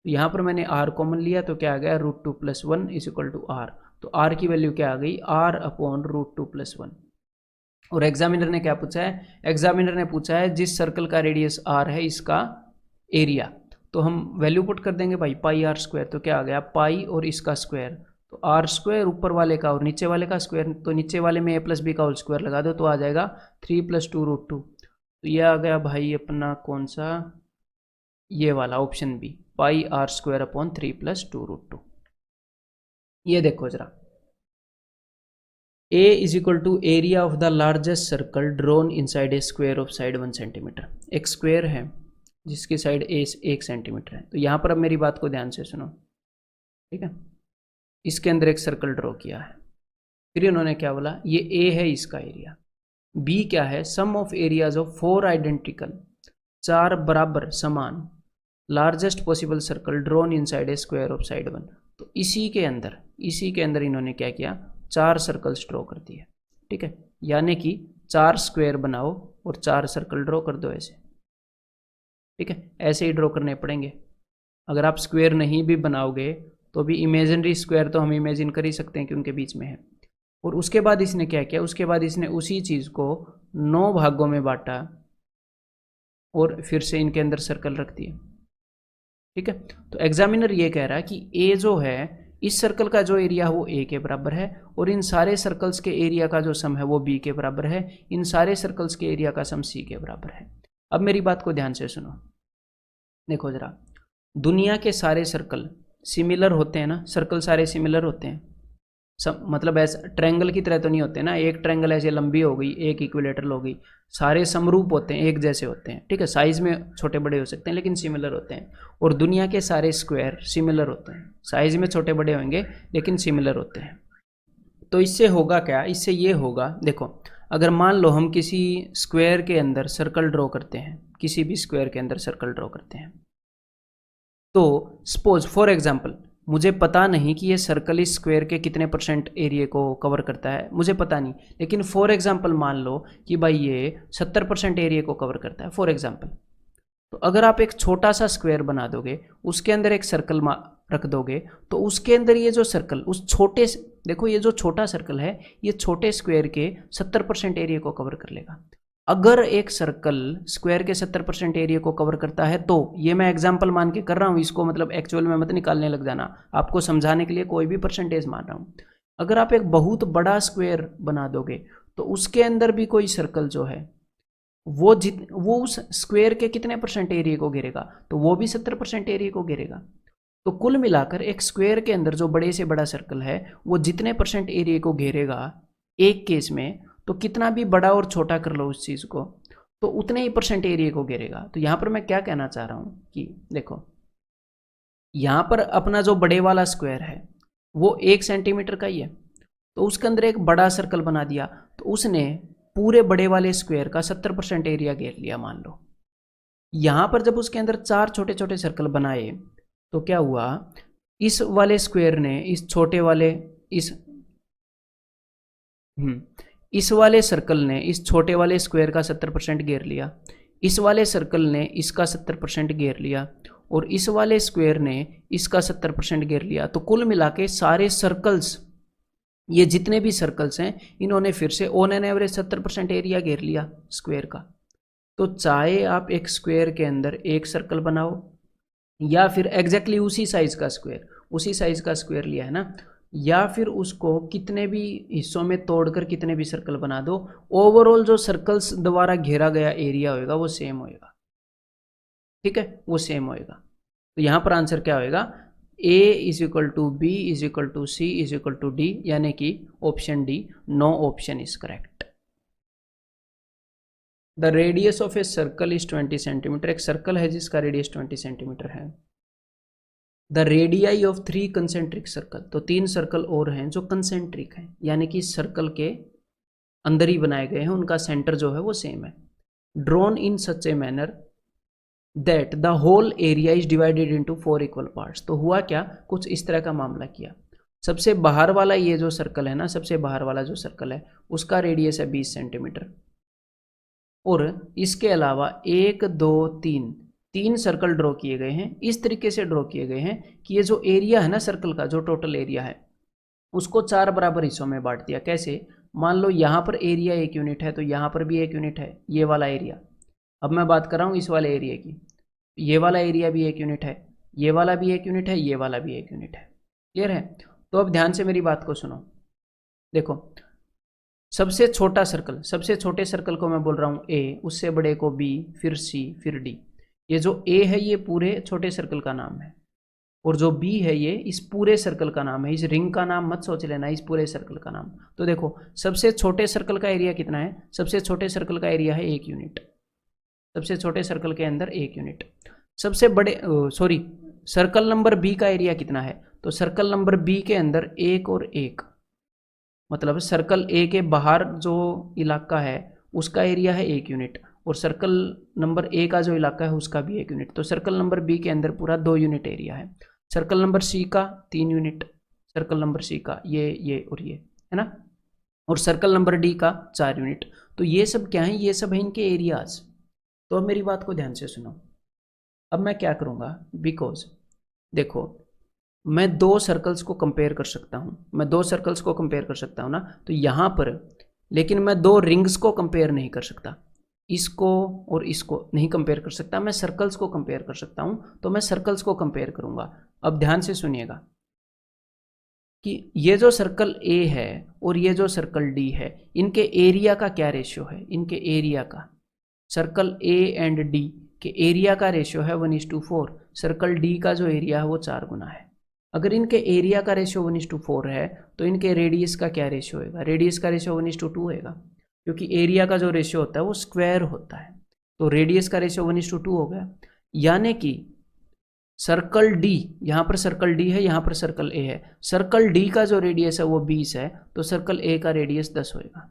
Speaker 1: तो यहाँ पर मैंने r कॉमन लिया, तो क्या आ गया? √2 + 1 = r। तो r की वैल्यू क्या आ गई? r/√2 + 1। और एग्जामिनर ने क्या पूछा है? एग्जामिनर ने पूछा है जिस सर्कल का रेडियस r है, इसका एरिया। तो हम वैल्यू पुट कर देंगे भाई, πr²। तो क्या आ गया? पाई और इसका स्क्वायर, तो r² ऊपर वाले का और नीचे वाले का स्क्वायर, तो नीचे वाले में a + b का होल स्क्वायर लगा दो, तो आ जाएगा 3 + 2 √2। तो ये आ गया भाई अपना कौन सा? ये वाला ऑप्शन बी, πr²/3 + 2 √2। ये देखो जरा, A = area of the largest circle drawn inside a square of side 1 centimetre. एक स्क्वायर है जिसकी साइड 1 सेंटीमीटर है। तो यहाँ पर अब मेरी बात को ध्यान से सुनो, ठीक है। इसके अंदर एक सर्कल ड्रॉ किया है, फिर इन्होंने क्या बोला? ये A है, इसका एरिया। B क्या है? सम ऑफ एरियाज ऑफ 4 आइडेंटिकल, 4 बराबर समान largest possible circle drawn inside a square of side 1। तो इसी के अंदर इन्होंने क्या किया? 4 सर्कल्स ड्रॉ कर दिए, ठीक है। यानी कि 4 स्क्वायर बनाओ और 4 सर्कल ड्रॉ कर दो ऐसे, ठीक है। ऐसे ही ड्रॉ करने पड़ेंगे। अगर आप स्क्वायर नहीं भी बनाओगे तो भी इमेजिनरी स्क्वायर तो हम इमेजिन कर ही सकते हैं कि उनके बीच में है। और उसके बाद इसने क्या किया? उसके बाद इसने उसी चीज़ को 9 भागों में बांटा, और फिर से इनके अंदर सर्कल रख दिए। ठीक है, तो एग्जामिनर ये कह रहा है कि ए जो है इस सर्कल का जो एरिया है वो ए के बराबर है और इन सारे सर्कल्स के एरिया का जो सम है वो बी के बराबर है, इन सारे सर्कल्स के एरिया का सम सी के बराबर है। अब मेरी बात को ध्यान से सुनो, देखो जरा, दुनिया के सारे सर्कल सिमिलर होते हैं ना, सर्कल सारे सिमिलर होते हैं, सब मतलब ऐसा ट्रायंगल की तरह तो नहीं होते ना, एक ट्रायंगल ऐसे लंबी हो गई, एक इक्विलेटरल हो गई, सारे समरूप होते हैं, एक जैसे होते हैं। ठीक है, साइज में छोटे बड़े हो सकते हैं लेकिन सिमिलर होते हैं। और दुनिया के सारे स्क्वायर सिमिलर होते हैं, साइज में छोटे बड़े होंगे लेकिन सिमिलर होते हैं। तो इससे होगा क्या, इससे ये होगा, देखो अगर मान लो हम किसी स्क्वायर के अंदर सर्कल ड्रॉ करते हैं, किसी भी स्क्वायर के अंदर सर्कल ड्रॉ करते हैं, तो सपोज फॉर एग्जांपल मुझे पता नहीं कि ये सर्कल इस स्क्वायर के कितने % एरिया को कवर करता है, मुझे पता नहीं, लेकिन फॉर एग्जांपल मान लो कि भाई ये 70% एरिया को कवर करता है फॉर एग्जांपल। तो अगर आप एक छोटा सा स्क्वायर बना दोगे, उसके अंदर एक सर्कल रख दोगे, तो उसके अंदर ये जो सर्कल उस छोटे, देखो ये जो छोटा सर्कल है ये छोटे स्क्वायर के 70% एरिया को कवर कर लेगा। अगर एक सर्कल स्क्वायर के 70% एरिया को कवर करता है, तो ये मैं एग्जांपल मान के कर रहा हूँ, इसको मतलब एक्चुअल में मत निकालने लग जाना, आपको समझाने के लिए कोई भी % मान रहा हूँ। अगर आप एक बहुत बड़ा स्क्वायर बना दोगे तो उसके अंदर भी कोई सर्कल जो है वो उस स्क्वायर के कितने % एरिया को घेरेगा, तो वो भी 70% एरिया को घेरेगा। तो कुल मिलाकर एक स्क्वायर के अंदर जो बड़े से बड़ा सर्कल है वो जितने % एरिया को घेरेगा एक केस में, तो कितना भी बड़ा और छोटा कर लो उस चीज़ को तो उतने ही % एरिया को घेरेगा। तो यहाँ पर मैं क्या कहना चाह रहा हूँ कि देखो यहाँ पर अपना जो बड़े वाला स्क्वायर है वो 1 सेंटीमीटर का ही है, तो उसके अंदर एक बड़ा सर्कल बना दिया तो उसने पूरे बड़े वाले स्क्वायर का 70% एरिया घेर लिया मान लो। यहाँ पर जब उसके अंदर 4 छोटे छोटे सर्कल बनाए तो क्या हुआ, इस वाले स्क्वायर ने इस छोटे वाले इस वाले सर्कल ने इस छोटे वाले स्क्वायर का 70% घेर लिया, इस वाले सर्कल ने इसका 70% घेर लिया और इस वाले स्क्वायर ने इसका 70% घेर लिया। तो कुल मिला के सारे सर्कल्स, ये जितने भी सर्कल्स हैं, इन्होंने फिर से ऑन एन एवरेज 70% एरिया घेर लिया स्क्वायर का। तो चाहे आप एक स्क्वायर के अंदर एक सर्कल बनाओ या फिर एग्जैक्टली उसी साइज का स्क्वायर लिया है ना, या फिर उसको कितने भी हिस्सों में तोड़कर कितने भी सर्कल बना दो, ओवरऑल जो सर्कल्स द्वारा घेरा गया एरिया होएगा वो सेम होएगा। ठीक है, वो सेम होएगा। तो यहाँ पर आंसर क्या होएगा, A = B = C = D, यानी कि option D, no option is correct. The radius of a circle is 20 centimetre. एक सर्कल है जिसका रेडियस 20 सेंटीमीटर है। The radii of 3 concentric circle, तो 3 सर्कल और हैं जो कंसेंट्रिक हैं, यानी कि सर्कल के अंदर ही बनाए गए हैं, उनका सेंटर जो है वो सेम है। Drawn in such a manner that the whole area is divided into 4 equal parts. तो हुआ क्या, कुछ इस तरह का मामला किया। सबसे बाहर वाला ये जो सर्कल है ना, सबसे बाहर वाला जो सर्कल है उसका रेडियस है 20 सेंटीमीटर, और इसके अलावा 1 2 3 सर्कल ड्रॉ किए गए हैं। इस तरीके से ड्रॉ किए गए हैं कि ये जो एरिया है ना सर्कल का, जो टोटल एरिया है उसको 4 बराबर हिस्सों में बांट दिया। कैसे, मान लो यहाँ पर एरिया 1 यूनिट है तो यहाँ पर भी 1 यूनिट है, ये वाला एरिया। अब मैं बात कर रहा हूँ इस वाले एरिया की, ये वाला एरिया भी 1 यूनिट है, ये वाला भी 1 यूनिट है, ये वाला भी 1 यूनिट है। क्लियर है? तो अब ध्यान से मेरी बात को सुनो। देखो, सबसे छोटा सर्कल, सबसे छोटे सर्कल को मैं बोल रहा हूँ A, उससे बड़े को B, फिर C, फिर D। ये जो A है ये पूरे छोटे सर्कल का नाम है, और जो B है ये इस पूरे सर्कल का नाम है। इस रिंग का नाम मत सोच लेना, इस पूरे सर्कल का नाम। तो देखो, सबसे छोटे सर्कल का एरिया कितना है, सबसे छोटे सर्कल का एरिया है 1 यूनिट, सबसे छोटे सर्कल के अंदर 1 यूनिट। सबसे बड़े सर्कल नंबर B का एरिया कितना है, तो सर्कल नंबर B के अंदर 1 और 1, मतलब सर्कल A के बाहर जो इलाका है उसका एरिया है 1 यूनिट, और सर्कल नंबर A का जो इलाका है उसका भी 1 यूनिट। तो सर्कल नंबर B के अंदर पूरा 2 यूनिट एरिया है। सर्कल नंबर C का 3 यूनिट, सर्कल नंबर C का ये और ये है ना, और सर्कल नंबर D का 4 यूनिट। तो ये सब क्या है, ये सब है इनके एरियाज। तो अब मेरी बात को ध्यान से सुनो। अब मैं क्या करूँगा, बिकॉज देखो मैं 2 सर्कल्स को कंपेयर कर सकता हूँ, मैं 2 सर्कल्स को कंपेयर कर सकता हूँ ना, तो यहाँ पर लेकिन मैं 2 रिंग्स को कंपेयर नहीं कर सकता। इसको और इसको नहीं कंपेयर कर सकता, मैं सर्कल्स को कंपेयर कर सकता हूँ, तो मैं सर्कल्स को कंपेयर करूँगा। अब ध्यान से सुनिएगा कि ये जो सर्कल ए है और ये जो सर्कल डी है, इनके एरिया का क्या रेशियो है, इनके एरिया का, सर्कल ए एंड डी के एरिया का रेशियो है 1:4, सर्कल डी का जो एरिया है वो 4 गुना है। अगर इनके एरिया का रेशियो 1:4 है तो इनके रेडियस का क्या रेशियो होगा, रेडियस का रेशियो 1:2 होगा, क्योंकि एरिया का जो रेशियो होता है वो स्क्वायर होता है, तो रेडियस का रेशियो 1:2 हो गया। यानी कि सर्कल डी, यहाँ पर सर्कल डी है, यहाँ पर सर्कल ए है, सर्कल डी का जो रेडियस है वो 20 है, तो सर्कल ए का रेडियस 10 होगा।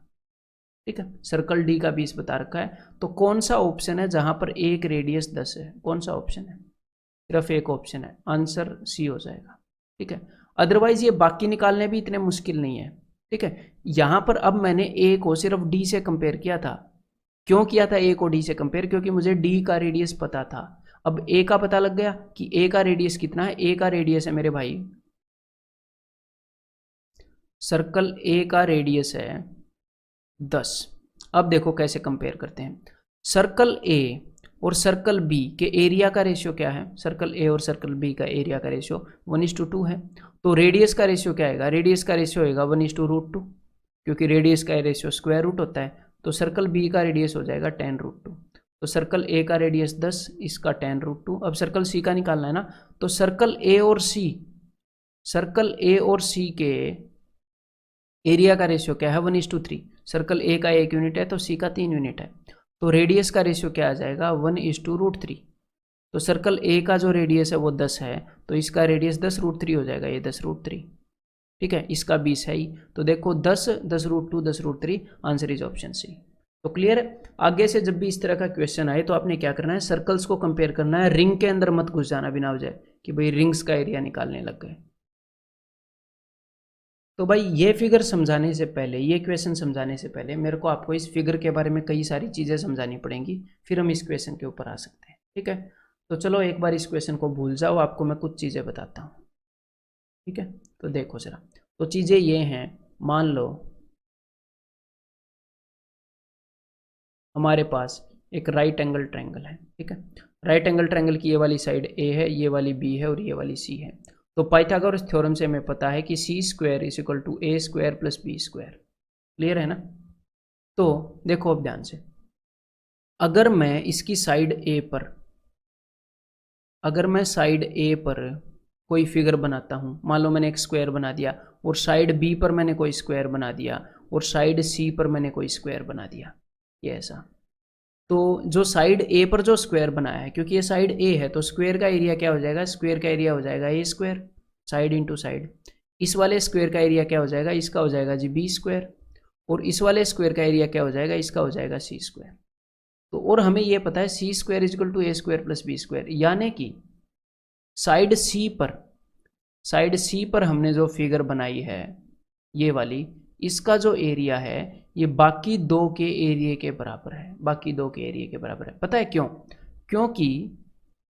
Speaker 1: ठीक है, सर्कल डी का 20 बता रखा है, तो कौन सा ऑप्शन है जहाँ पर एक रेडियस 10 है, कौन सा ऑप्शन है, सिर्फ एक ऑप्शन है, आंसर सी हो जाएगा। ठीक है, अदरवाइज ये बाकी निकालने भी इतने मुश्किल नहीं है। ठीक है, यहाँ पर अब मैंने ए को सिर्फ डी से कंपेयर किया था, क्यों किया था ए को डी से कंपेयर, क्योंकि मुझे डी का रेडियस पता था। अब ए का पता लग गया कि ए का रेडियस कितना है, ए का रेडियस है मेरे भाई, सर्कल ए का रेडियस है 10। अब देखो कैसे कंपेयर करते हैं, सर्कल ए और सर्कल बी के एरिया का रेशियो क्या है, सर्कल ए और सर्कल बी का एरिया का रेशियो 1:2 है, तो रेडियस का रेशियो क्या आएगा, रेडियस का रेशियो होगा 1:√2, क्योंकि रेडियस का रेशियो स्क्वायर रूट होता है, तो सर्कल बी का रेडियस हो जाएगा 10√2, तो सर्कल ए का रेडियस 10, इसका 10√2। अब सर्कल सी का निकालना है ना, तो सर्कल ए और सी, सर्कल ए और सी के एरिया का रेशियो क्या है 1:3, सर्कल ए का 1 यूनिट है तो सी का 3 यूनिट है, तो रेडियस का रेशियो क्या आ जाएगा 1:√3, तो सर्कल ए का जो रेडियस है वो 10 है, तो इसका रेडियस 10√3 हो जाएगा, ये 10√3। ठीक है, इसका 20 है ही, तो देखो 10, 10√2, 10√3, आंसर इज ऑप्शन सी। तो क्लियर है। आगे से जब भी इस तरह का क्वेश्चन आए तो आपने क्या करना है, सर्कल्स को कंपेयर करना है, रिंग के अंदर मत घुस जाना बिना वजह कि भाई रिंग्स का एरिया निकालने लग गए। तो भाई ये फिगर समझाने से पहले, ये क्वेश्चन समझाने से पहले मेरे को आपको इस फिगर के बारे में कई सारी चीज़ें समझानी पड़ेंगी, फिर हम इस क्वेश्चन के ऊपर आ सकते हैं। ठीक है, तो चलो एक बार इस क्वेश्चन को भूल जाओ, आपको मैं कुछ चीज़ें बताता हूँ। ठीक है, तो देखो जरा, तो चीज़ें ये हैं, मान लो हमारे पास एक राइट एंगल ट्रायंगल है। ठीक है, राइट एंगल ट्रायंगल की ये वाली साइड ए है, ये वाली बी है और ये वाली सी है। तो पाइथागोरस थ्योरम से हमें पता है कि c² = a² + b²। क्लियर है ना। तो देखो अब ध्यान से, अगर मैं इसकी साइड ए पर, अगर मैं साइड ए पर कोई फिगर बनाता हूँ, मान लो मैंने एक स्क्वायर बना दिया, और साइड बी पर मैंने कोई स्क्वायर बना दिया, और साइड सी पर मैंने कोई स्क्वायर बना दिया, ये ऐसा, तो जो साइड ए पर जो स्क्वायर बनाया है, क्योंकि ये साइड ए है तो स्क्वायर का एरिया क्या हो जाएगा, स्क्वायर का एरिया हो जाएगा a², साइड इंटू साइड। इस वाले स्क्वायर का एरिया क्या हो जाएगा, इसका हो जाएगा जी b², और इस वाले स्क्वायर का एरिया क्या हो जाएगा, इसका हो जाएगा c²। तो और हमें ये पता है c² = a² + b², यानी कि साइड सी पर हमने जो फिगर बनाई है ये वाली, इसका जो एरिया है ये बाकी दो के एरिया के बराबर है, बाकी दो के एरिया के बराबर है। पता है क्यों, क्योंकि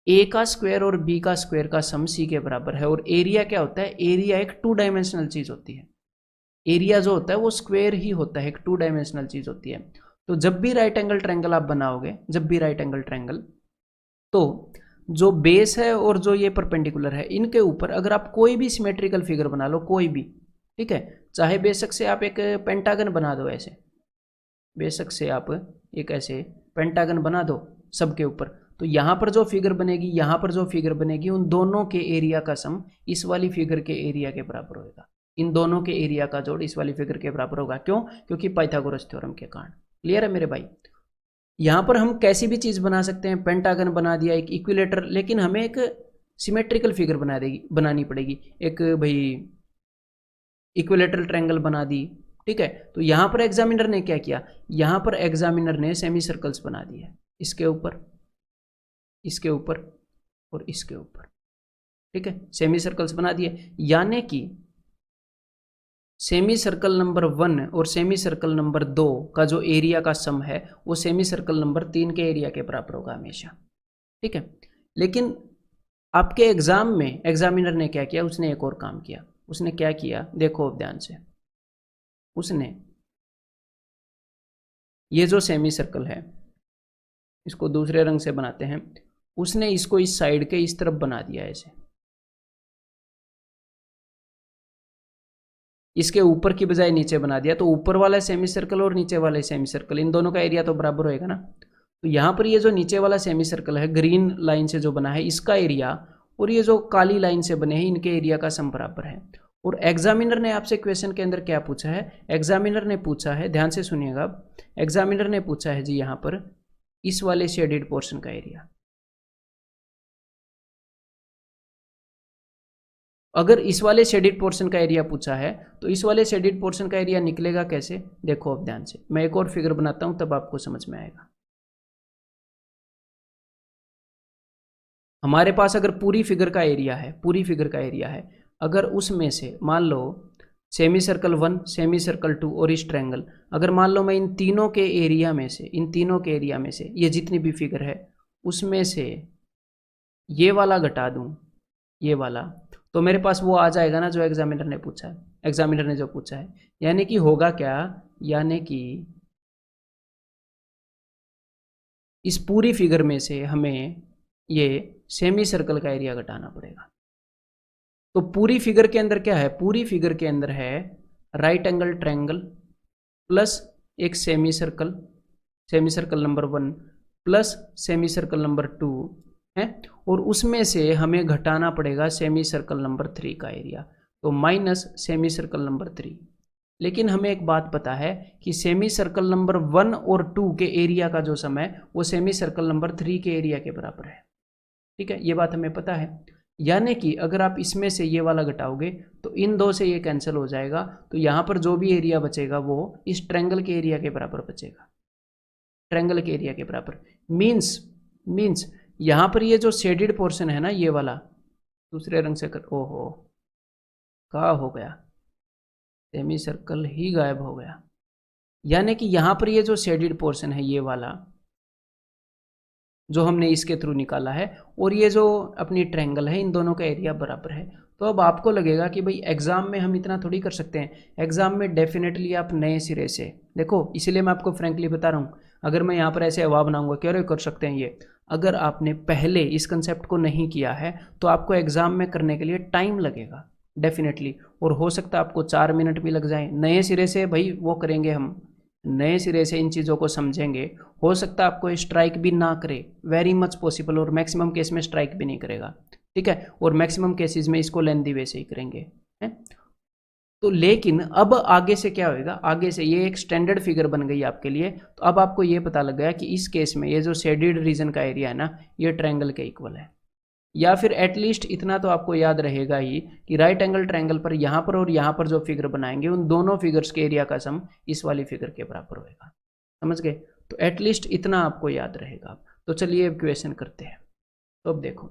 Speaker 1: ए का स्क्वायर और बी का स्क्वायर का सम सी के बराबर है, और एरिया क्या होता है, एरिया एक 2 डायमेंशनल चीज होती है, एरिया जो होता है वो स्क्वायर ही होता है, एक 2 डायमेंशनल चीज होती है। तो जब भी राइट एंगल ट्रायंगल आप बनाओगे, जब भी राइट एंगल ट्रायंगल, तो जो बेस है और जो ये परपेंडिकुलर है, इनके ऊपर अगर आप कोई भी सिमेट्रिकल फिगर बना लो, कोई भी, ठीक है, चाहे बेशक से आप एक पेंटागन बना दो, ऐसे बेशक से आप एक ऐसे पेंटागन बना दो सबके ऊपर, तो यहाँ पर जो फिगर बनेगी, यहाँ पर जो फिगर बनेगी, उन दोनों के एरिया का सम इस वाली फिगर के एरिया के बराबर होगा, इन दोनों के एरिया का जोड़ इस वाली फिगर के बराबर होगा। क्यों, क्योंकि पाइथागोरस थ्योरम के कारण। क्लियर है मेरे भाई। यहाँ पर हम कैसी भी चीज़ बना सकते हैं, पेंटागन बना दिया, एक इक्विलेटर, लेकिन हमें एक सिमेट्रिकल फिगर बनानी पड़ेगी, एक भाई इक्विलेटरल ट्रायंगल बना दी। ठीक है, तो यहाँ पर एग्जामिनर ने क्या किया, यहाँ पर एग्जामिनर ने सेमी सर्कल्स बना दिए, इसके ऊपर, इसके ऊपर और इसके ऊपर। ठीक है, सेमी सर्कल्स बना दिए, यानी कि सेमी सर्कल नंबर 1 और सेमी सर्कल नंबर 2 का जो एरिया का सम है वो सेमी सर्कल नंबर 3 के एरिया के बराबर होगा हमेशा। ठीक है, लेकिन आपके एग्जाम में एग्जामिनर ने क्या किया, उसने एक और काम किया। उसने क्या किया, देखो अब ध्यान से, उसने ये जो सेमी सर्कल है, इसको दूसरे रंग से बनाते हैं, उसने इसको इस साइड के इस तरफ बना दिया ऐसे, इसके ऊपर की बजाय नीचे बना दिया, तो ऊपर वाला सेमी सर्कल और नीचे वाला सेमी सर्कल इन दोनों का एरिया तो बराबर होएगा ना। तो यहाँ पर ये जो नीचे वाला सेमी सर्कल है ग्रीन लाइन से जो बना है इसका एरिया और ये जो काली लाइन से बने हैं इनके एरिया का सम बराबर है। और एग्जामिनर ने आपसे क्वेश्चन के अंदर क्या पूछा है, एग्जामिनर ने पूछा है, ध्यान से सुनिएगा, एग्जामिनर ने पूछा है जी यहाँ पर इस वाले शेडेड पोर्शन का एरिया। अगर इस वाले शेडेड पोर्शन का एरिया पूछा है तो इस वाले शेडेड पोर्शन का एरिया निकलेगा कैसे, देखो अब ध्यान से, मैं एक और फिगर बनाता हूं तब आपको समझ में आएगा। हमारे पास अगर पूरी फिगर का एरिया है, पूरी फिगर का एरिया है, अगर उसमें से मान लो सेमी सर्कल 1, सेमी सर्कल 2 और इस ट्रायंगल, अगर मान लो मैं इन तीनों के एरिया में से, इन तीनों के एरिया में से ये जितनी भी फिगर है उसमें से ये वाला घटा दूं, ये वाला, तो मेरे पास वो आ जाएगा ना जो एग्जामिनर ने पूछा है, एग्जामिनर ने जो पूछा है। यानी कि होगा क्या, यानी कि इस पूरी फिगर में से हमें ये सेमी सर्कल का एरिया घटाना पड़ेगा। तो पूरी फिगर के अंदर क्या है, पूरी फिगर के अंदर है राइट एंगल ट्रायंगल प्लस एक semi circle, semi circle number 1 plus semi circle number 2 है, और उसमें से हमें घटाना पड़ेगा सेमी सर्कल नंबर 3 का एरिया, तो माइनस सेमी सर्कल नंबर 3। लेकिन हमें एक बात पता है कि सेमी सर्कल नंबर 1 और 2 के एरिया का जो सम है वो सेमी सर्कल नंबर 3 के एरिया के बराबर है। ठीक है, ये बात हमें पता है। यानी कि अगर आप इसमें से ये वाला घटाओगे तो इन दो से ये कैंसिल हो जाएगा, तो यहाँ पर जो भी एरिया बचेगा वो इस ट्रायंगल के एरिया के बराबर बचेगा, ट्रायंगल के एरिया के बराबर। मीन्स यहाँ पर ये जो शेडेड पोर्शन है ना ये वाला, दूसरे रंग से कर, ओहो कहाँ हो गया, सेमी सर्कल ही गायब हो गया। यानी कि यहाँ पर ये जो शेडेड पोर्शन है ये वाला जो हमने इसके थ्रू निकाला है और ये जो अपनी ट्रायंगल है इन दोनों का एरिया बराबर है। तो अब आपको लगेगा कि भाई एग्जाम में हम इतना थोड़ी कर सकते हैं, एग्जाम में डेफिनेटली आप नए सिरे से देखो, इसीलिए मैं आपको फ्रेंकली बता रहा हूँ, अगर मैं यहाँ पर ऐसे हवा बनाऊंगा क्या रे कर सकते हैं ये, अगर आपने पहले इस कंसेप्ट को नहीं किया है तो आपको एग्जाम में करने के लिए टाइम लगेगा डेफिनेटली, और हो सकता है आपको 4 मिनट भी लग जाए। नए सिरे से भाई वो करेंगे, हम नए सिरे से इन चीज़ों को समझेंगे, हो सकता है आपको स्ट्राइक भी ना करे, वेरी मच पॉसिबल, और मैक्सिमम केस में स्ट्राइक भी नहीं करेगा। ठीक है, और मैक्सिमम केसेस में इसको लेंदी वे से ही करेंगे है? तो लेकिन अब आगे से क्या होएगा, आगे से ये एक स्टैंडर्ड फिगर बन गई आपके लिए। तो अब आपको ये पता लग गया कि इस केस में ये जो शेडेड रीजन का एरिया है ना ये ट्रायंगल के इक्वल है, या फिर एटलीस्ट इतना तो आपको याद रहेगा ही कि राइट एंगल ट्रायंगल पर यहाँ पर और यहाँ पर जो फिगर बनाएंगे उन दोनों फिगर्स के एरिया का सम इस वाली फिगर के बराबर होएगा। समझ गए, तो एटलीस्ट इतना आपको याद रहेगा। तो चलिए अब क्वेश्चन करते हैं। तो अब देखो,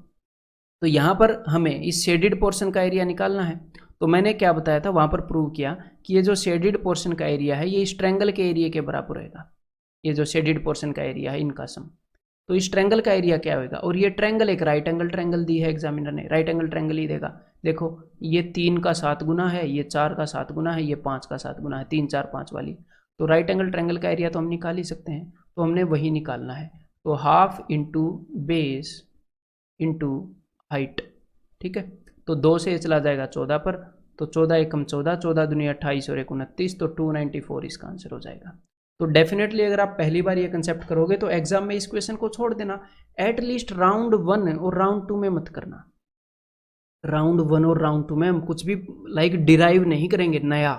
Speaker 1: तो यहाँ पर हमें इस शेडेड पोर्शन का एरिया निकालना है। तो मैंने क्या बताया था, वहाँ पर प्रूव किया कि ये जो शेडेड पोर्शन का एरिया है ये इस ट्रायंगल के एरिया के बराबर रहेगा, ये जो शेडेड पोर्शन का एरिया है इनका सम। तो इस ट्रायंगल का एरिया क्या होगा, और ये ट्रायंगल एक राइट एंगल ट्रायंगल दी है एग्जामिनर ने, राइट एंगल ट्रायंगल ही देगा। देखो ये 3 का 7 गुना है, ये 4 का 7 गुना है, ये 5 का 7 गुना है, 3 4 5 वाली। तो राइट एंगल ट्रायंगल का एरिया तो हम निकाल ही सकते हैं, तो हमने वही निकालना है। तो half into base into height. ठीक है, तो 2 से चला जाएगा 14 पर, तो 14 एकम 14, 14 दुनिया 28 और 29, तो 294 इसका आंसर हो जाएगा। तो डेफिनेटली अगर आप पहली बार ये कंसेप्ट करोगे तो एग्जाम में इस क्वेश्चन को छोड़ देना, एटलीस्ट राउंड 1 और राउंड 2 में मत करना। राउंड 1 और राउंड 2 में हम कुछ भी लाइक डिराइव नहीं करेंगे नया।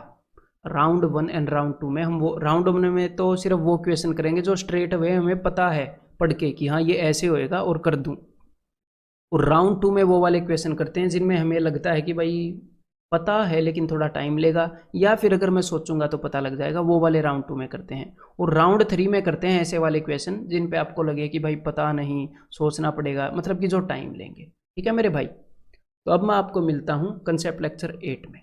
Speaker 1: राउंड 1 एंड राउंड 2 में हम वो राउंड 1 में तो सिर्फ वो क्वेश्चन करेंगे जो स्ट्रेट अवे हमें पता है पढ़ के कि हाँ ये ऐसे होएगा और कर दूं, और राउंड 2 में वो वाले क्वेश्चन करते हैं जिनमें हमें लगता है कि भाई पता है लेकिन थोड़ा टाइम लेगा, या फिर अगर मैं सोचूंगा तो पता लग जाएगा, वो वाले राउंड 2 में करते हैं। और राउंड 3 में करते हैं ऐसे वाले क्वेश्चन जिन पे आपको लगे कि भाई पता नहीं, सोचना पड़ेगा, मतलब कि जो टाइम लेंगे। ठीक है मेरे भाई, तो अब मैं आपको मिलता हूँ कंसेप्ट लेक्चर 8 में।